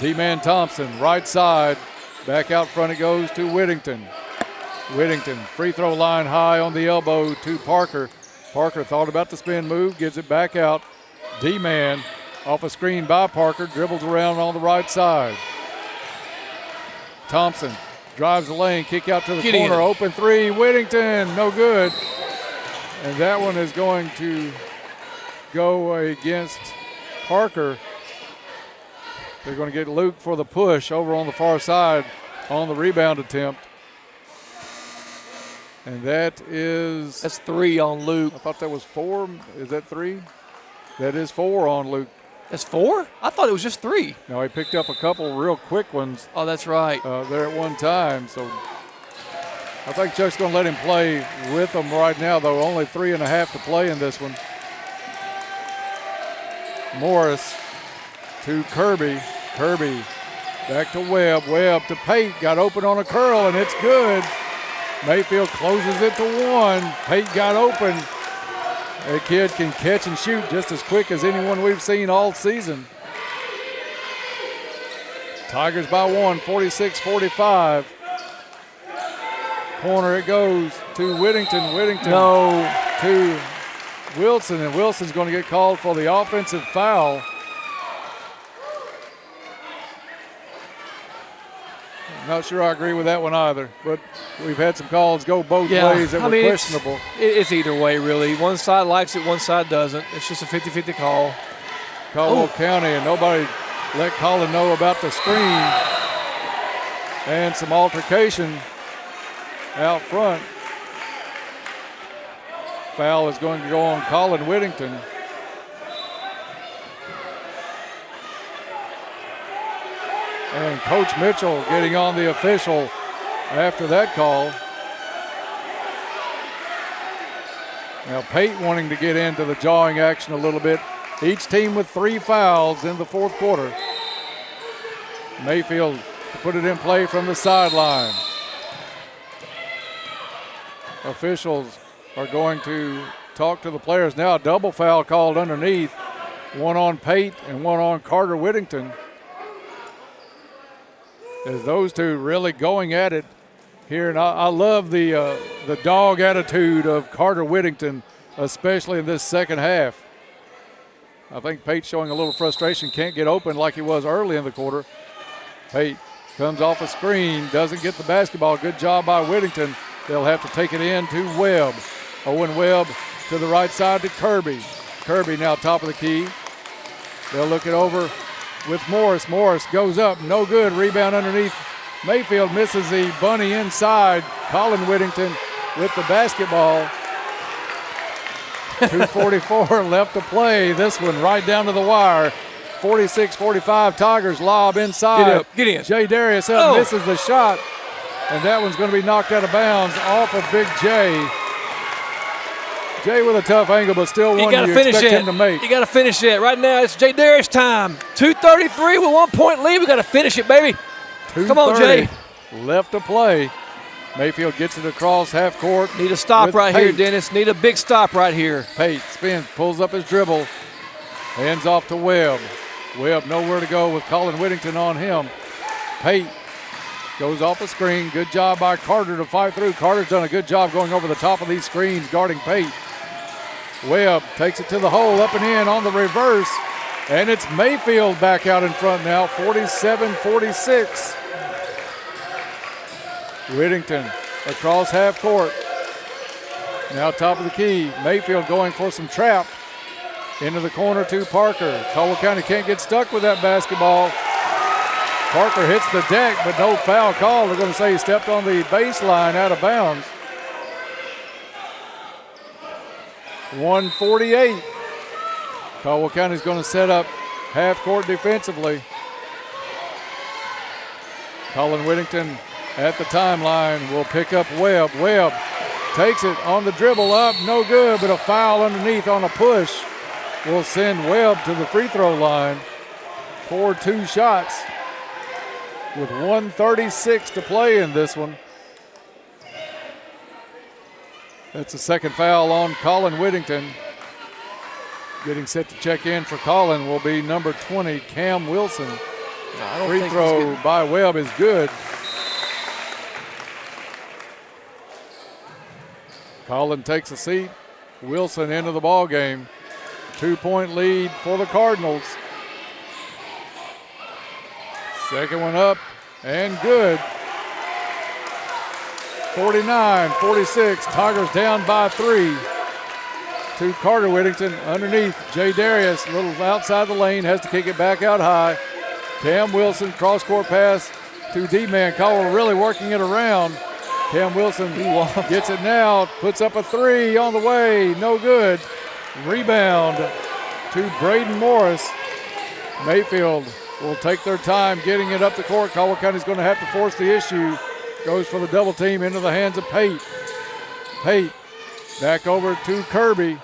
D-Man Thompson, right side. Back out front it goes to Whittington. Whittington, free throw line high on the elbow to Parker. Parker thought about the spin move, gives it back out. D-Man off a screen by Parker, dribbles around on the right side. Thompson drives the lane, kick out to the corner, open three, Whittington, no good. And that one is going to go against Parker. They're going to get Luke for the push over on the far side on the rebound attempt. And that's 3 on Luke. I thought that was 4. Is that 3? That is 4 on Luke. That's 4? I thought it was just 3. No, he picked up a couple real quick ones. Oh, that's right. There at one time. So I think Chuck's going to let him play with them right now, though. Only 3.5 to play in this one. Morris to Kirby. Kirby back to Webb. Webb to Pate. Got open on a curl, and it's good. Mayfield closes it to 1. Pate got open. That kid can catch and shoot just as quick as anyone we've seen all season. Tigers by 1, 46-45. Corner it goes to Whittington. Whittington to Wilson, and Wilson's going to get called for the offensive foul. I'm not sure I agree with that one either, but we've had some calls go both ways that were questionable. It's either way, really. One side likes it, one side doesn't. It's just a 50-50 call. Caldwell County, and nobody let Colin know about the screen. And some altercation out front. Foul is going to go on Colin Whittington. And Coach Mitchell getting on the official after that call. Now Pate wanting to get into the jawing action a little bit. Each team with 3 fouls in the fourth quarter. Mayfield to put it in play from the sideline. Officials are going to talk to the players now. A double foul called underneath. One on Pate and one on Carter Whittington. As those two really going at it here. And I love the dog attitude of Carter Whittington, especially in this second half. I think Pate's showing a little frustration, can't get open like he was early in the quarter. Pate comes off a screen, doesn't get the basketball. Good job by Whittington. They'll have to take it in to Webb. Owen Webb to the right side to Kirby. Kirby now top of the key. They'll look it over with Morris. Morris goes up, no good. Rebound underneath. Mayfield misses the bunny inside. Colin Whittington with the basketball. 2:44 left to play. This one right down to the wire. 46-45 Tigers lob inside. Get up, get in. Jay Darius up, misses the shot. And that one's going to be knocked out of bounds off of Big Jay. Jay with a tough angle, but still one you expect him to make. You got to finish it. Right now, it's Jay Darius time. 2:33 with 1 point lead. We got to finish it, baby. Come on, Jay. Left to play. Mayfield gets it across half court. Need a stop right here, Dennis. Need a big stop right here. Pate spins, pulls up his dribble. Hands off to Webb. Webb nowhere to go with Colin Whittington on him. Pate goes off the screen. Good job by Carter to fight through. Carter's done a good job going over the top of these screens, guarding Pate. Webb takes it to the hole, up and in on the reverse. And it's Mayfield back out in front now, 47-46. Whittington across half court. Now top of the key. Mayfield going for some trap. Into the corner to Parker. Caldwell County can't get stuck with that basketball. Parker hits the deck, but no foul call. They're going to say he stepped on the baseline out of bounds. 1:48. Caldwell County's going to set up half court defensively. Colin Whittington at the timeline will pick up Webb. Webb takes it on the dribble up, no good, but a foul underneath on a push will send Webb to the free throw line for 2 shots with 1:36 to play in this one. That's the second foul on Colin Whittington. Getting set to check in for Colin will be number 20, Cam Wilson. Free throw by Webb is good. Colin takes a seat. Wilson into the ball game. 2-point lead for the Cardinals. Second one up and good. 49-46. Tigers down by 3. To Carter Whittington underneath. Jay Darius, a little outside the lane, has to kick it back out high. Cam Wilson, cross-court pass to D-man. Caldwell really working it around. Cam Wilson gets it now, puts up a 3 on the way, no good. Rebound to Braden Morris. Mayfield will take their time getting it up the court. Caldwell County's going to have to force the issue. Goes for the double team into the hands of Pate. Pate back over to Kirby.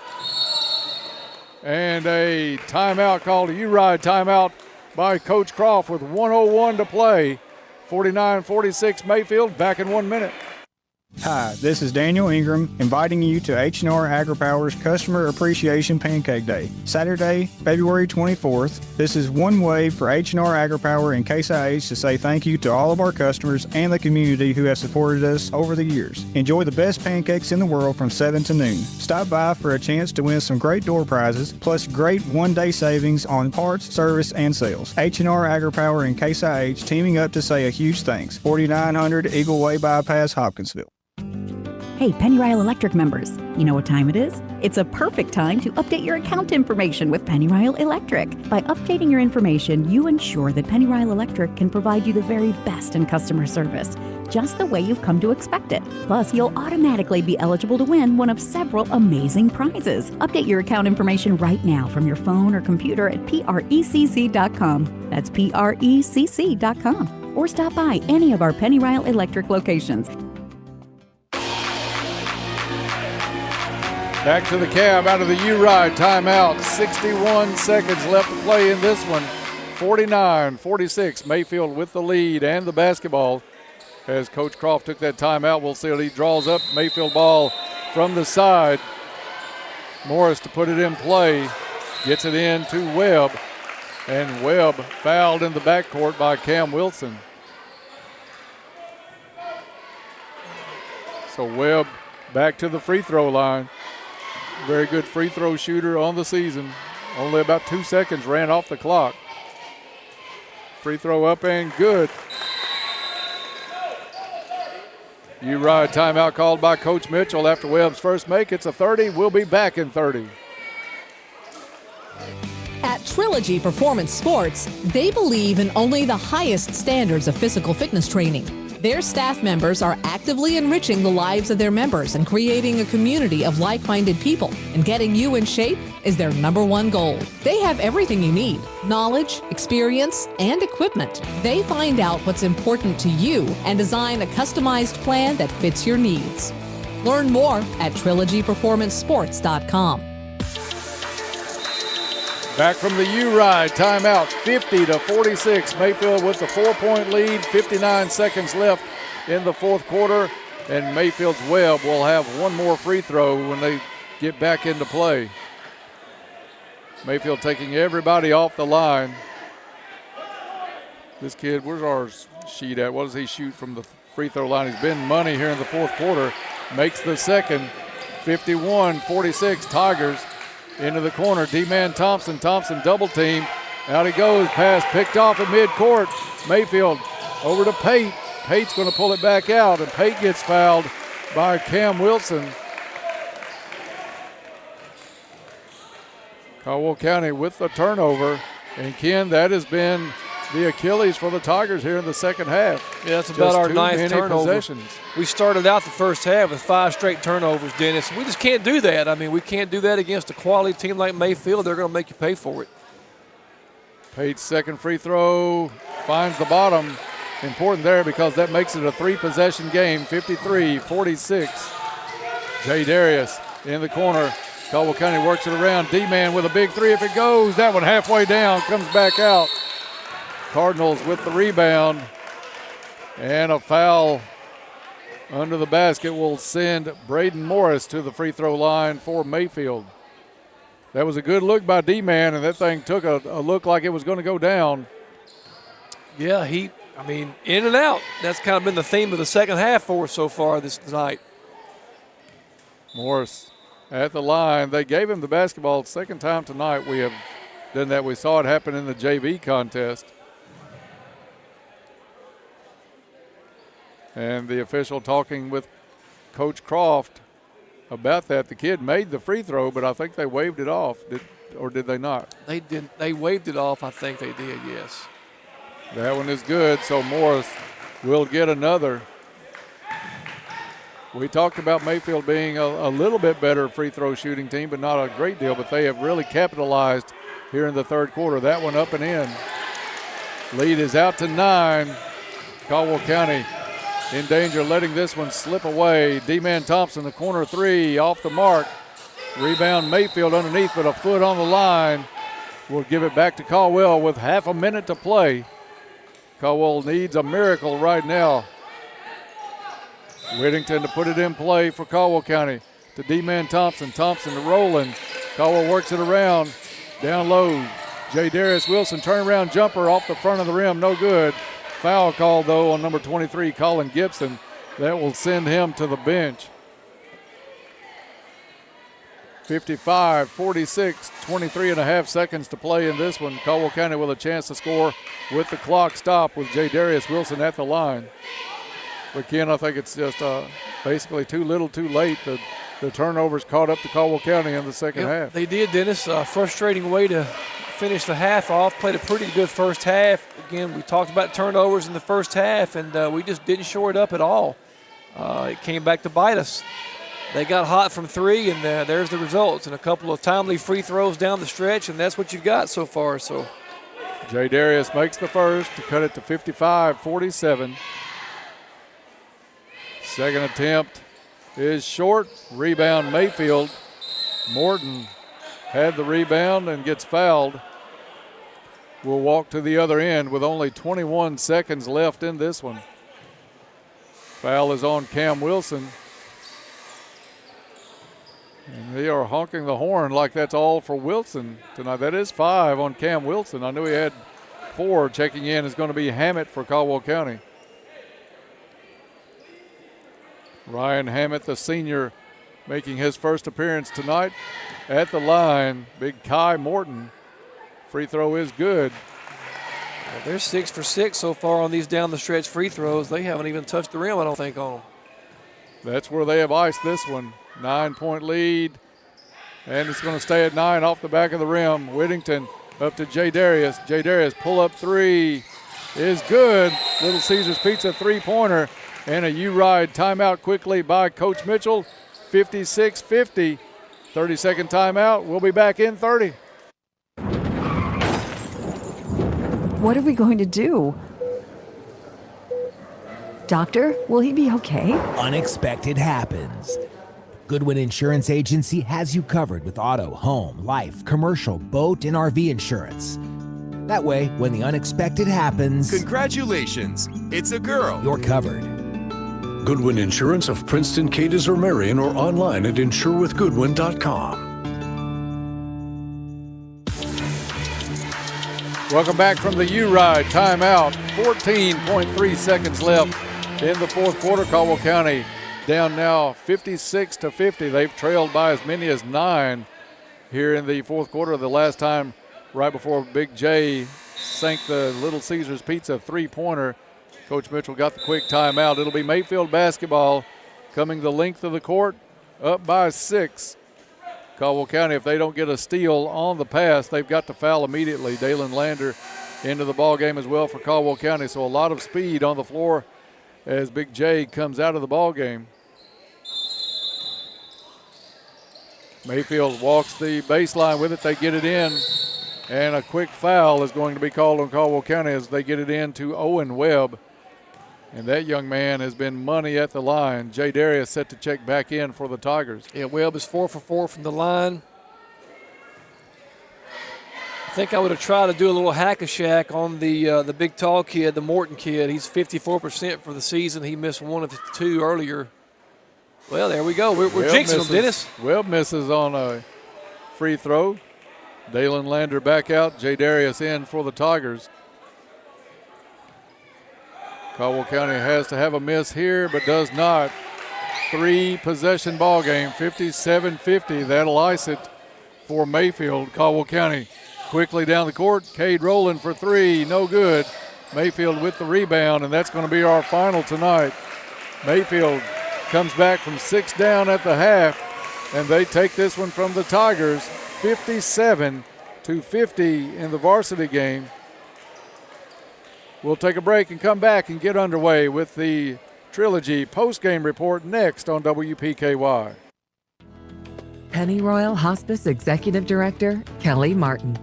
And a timeout called, a U-Ride timeout by Coach Croft with 1:01 to play. 49-46 Mayfield, back in 1 minute. Hi, this is Daniel Ingram inviting you to H&R AgriPower's Customer Appreciation Pancake Day, Saturday, February 24th. This is one way for H&R AgriPower and Case IH to say thank you to all of our customers and the community who have supported us over the years. Enjoy the best pancakes in the world from 7 to noon. Stop by for a chance to win some great door prizes, plus great one-day savings on parts, service, and sales. H&R AgriPower and Case IH teaming up to say a huge thanks. 4900 Eagle Way Bypass, Hopkinsville. Hey, Pennyrile Electric members, you know what time it is? It's a perfect time to update your account information with Pennyrile Electric. By updating your information, you ensure that Pennyrile Electric can provide you the very best in customer service, just the way you've come to expect it. Plus, you'll automatically be eligible to win one of several amazing prizes. Update your account information right now from your phone or computer at PRECC.com. That's PRECC.com. Or stop by any of our Pennyrile Electric locations. Back to the Cab out of the U-Ride timeout. 61 seconds left to play in this one. 49-46, Mayfield with the lead and the basketball. As Coach Croft took that timeout, we'll see what he draws up. Mayfield ball from the side. Morris to put it in play. Gets it in to Webb. And Webb fouled in the backcourt by Cam Wilson. So Webb back to the free throw line. Very good free throw shooter on the season. Only about 2 seconds ran off the clock. Free throw up and good. U-Ride timeout called by Coach Mitchell after Webb's first make. It's a 30. We'll be back in 30. At Trilogy Performance Sports, they believe in only the highest standards of physical fitness training. Their staff members are actively enriching the lives of their members and creating a community of like-minded people. And getting you in shape is their #1 goal. They have everything you need: knowledge, experience, and equipment. They find out what's important to you and design a customized plan that fits your needs. Learn more at trilogyperformancesports.com. Back from the U-Ride timeout, 50-46. Mayfield with the 4-point lead, 59 seconds left in the fourth quarter. And Mayfield's Webb will have one more free throw when they get back into play. Mayfield taking everybody off the line. This kid, where's our sheet at? What does he shoot from the free throw line? He's been money here in the fourth quarter. Makes the second. 51-46 Tigers. Into the corner, D-man Thompson double team. Out he goes, pass picked off at midcourt. Mayfield over to Pate. Pate's going to pull it back out, and Pate gets fouled by Cam Wilson. Caldwell County with the turnover. And Ken, that has been the Achilles for the Tigers here in the second half. Yeah, that's about our ninth turnover. Possessions. We started out the first half with 5 straight turnovers, Dennis. We just can't do that. I mean, we can't do that against a quality team like Mayfield. They're going to make you pay for it. Pate's second free throw finds the bottom. Important there because that makes it a 3-possession game, 53-46. Jay Darius in the corner. Caldwell County works it around. D-man with a big three. If it goes, that one halfway down, comes back out. Cardinals with the rebound. And a foul under the basket will send Braden Morris to the free throw line for Mayfield. That was a good look by D-man, and that thing took a look like it was going to go down. Yeah, in and out. That's kind of been the theme of the second half for us so far this night. Morris at the line. They gave him the basketball second time tonight. We have done that. We saw it happen in the JV contest. And the official talking with Coach Croft about that. The kid made the free throw, but I think they waved it off. Did they not? They did. They waved it off. I think they did, yes. That one is good, so Morris will get another. We talked about Mayfield being a little bit better free throw shooting team, but not a great deal. But they have really capitalized here in the third quarter. That one up and in. Lead is out to 9. Caldwell County in danger, letting this one slip away. D-man Thompson, the corner three, off the mark. Rebound Mayfield underneath, but a foot on the line. will give it back to Caldwell with half a minute to play. Caldwell needs a miracle right now. Whittington to put it in play for Caldwell County to D-Man Thompson. Thompson to Rowland. Caldwell works it around. Down low, J. Darius Wilson, turnaround jumper off the front of the rim, no good. Foul call, though, on number 23, Colin Gibson. That will send him to the bench. 55-46, 23 and a half seconds to play in this one. Caldwell County with a chance to score with the clock stopped with J. Darius Wilson at the line. But Ken, I think it's just basically too little too late. The turnovers caught up to Caldwell County in the second half. They did, Dennis. Frustrating way to finish the half off. Played a pretty good first half. Again, we talked about turnovers in the first half, and we just didn't shore it up at all. It came back to bite us. They got hot from three, and there's the results. And a couple of timely free throws down the stretch, and that's what you've got so far. So J. Darius makes the first to cut it to 55-47. Second attempt is short. Rebound Mayfield. Morton had the rebound and gets fouled. Will walk to the other end with only 21 seconds left in this one. Foul is on Cam Wilson. And they are honking the horn like that's all for Wilson tonight. That is 5 on Cam Wilson. I knew he had 4. Checking in is going to be Hammett for Caldwell County. Ryan Hammett, the senior, making his first appearance tonight at the line. Big Kai Morton. Free throw is good. Well, they're 6 for 6 so far on these down the stretch free throws. They haven't even touched the rim, I don't think, on them. That's where they have iced this one. 9-point lead. And it's going to stay at 9 off the back of the rim. Whittington up to J. Darius. J. Darius pull up three is good. Little Caesars Pizza three-pointer. And a U-Ride timeout quickly by Coach Mitchell. 56-50. 30-second timeout. We'll be back in 30. What are we going to do? Doctor, will he be okay? Unexpected happens. Goodwin Insurance Agency has you covered with auto, home, life, commercial, boat, and RV insurance. That way, when the unexpected happens... Congratulations! It's a girl! You're covered. Goodwin Insurance of Princeton, Cadiz, or Marion, or online at insurewithgoodwin.com. Welcome back from the U-Ride timeout. 14.3 seconds left in the fourth quarter. Caldwell County down now 56-50. They've trailed by as many as 9 here in the fourth quarter. The last time right before Big J sank the Little Caesars Pizza three-pointer, Coach Mitchell got the quick timeout. It'll be Mayfield basketball coming the length of the court, up by 6. Caldwell County, if they don't get a steal on the pass, they've got to foul immediately. Dalen Lander into the ball game as well for Caldwell County. So a lot of speed on the floor as Big J comes out of the ball game. Mayfield walks the baseline with it. They get it in. And a quick foul is going to be called on Caldwell County as they get it in to Owen Webb. And that young man has been money at the line. J. Darius set to check back in for the Tigers. Yeah, Webb is 4 for 4 from the line. I think I would have tried to do a little hack-a-shack on the big tall kid, the Morton kid. He's 54% for the season. He missed 1 of the 2 earlier. Well, there we go. We're jinxing them, Dennis. Webb misses on a free throw. Dalen Lander back out. J. Darius in for the Tigers. Caldwell County has to have a miss here, but does not. 3-possession ball game, 57-50. That'll ice it for Mayfield. Caldwell County quickly down the court. Cade Rowland for 3, no good. Mayfield with the rebound, and that's going to be our final tonight. Mayfield comes back from 6 down at the half, and they take this one from the Tigers, 57-50 in the varsity game. We'll take a break and come back and get underway with the Trilogy post-game report next on WPKY. Pennyroyal Hospice Executive Director Kelly Martin.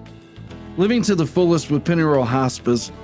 Living to the fullest with Pennyroyal Hospice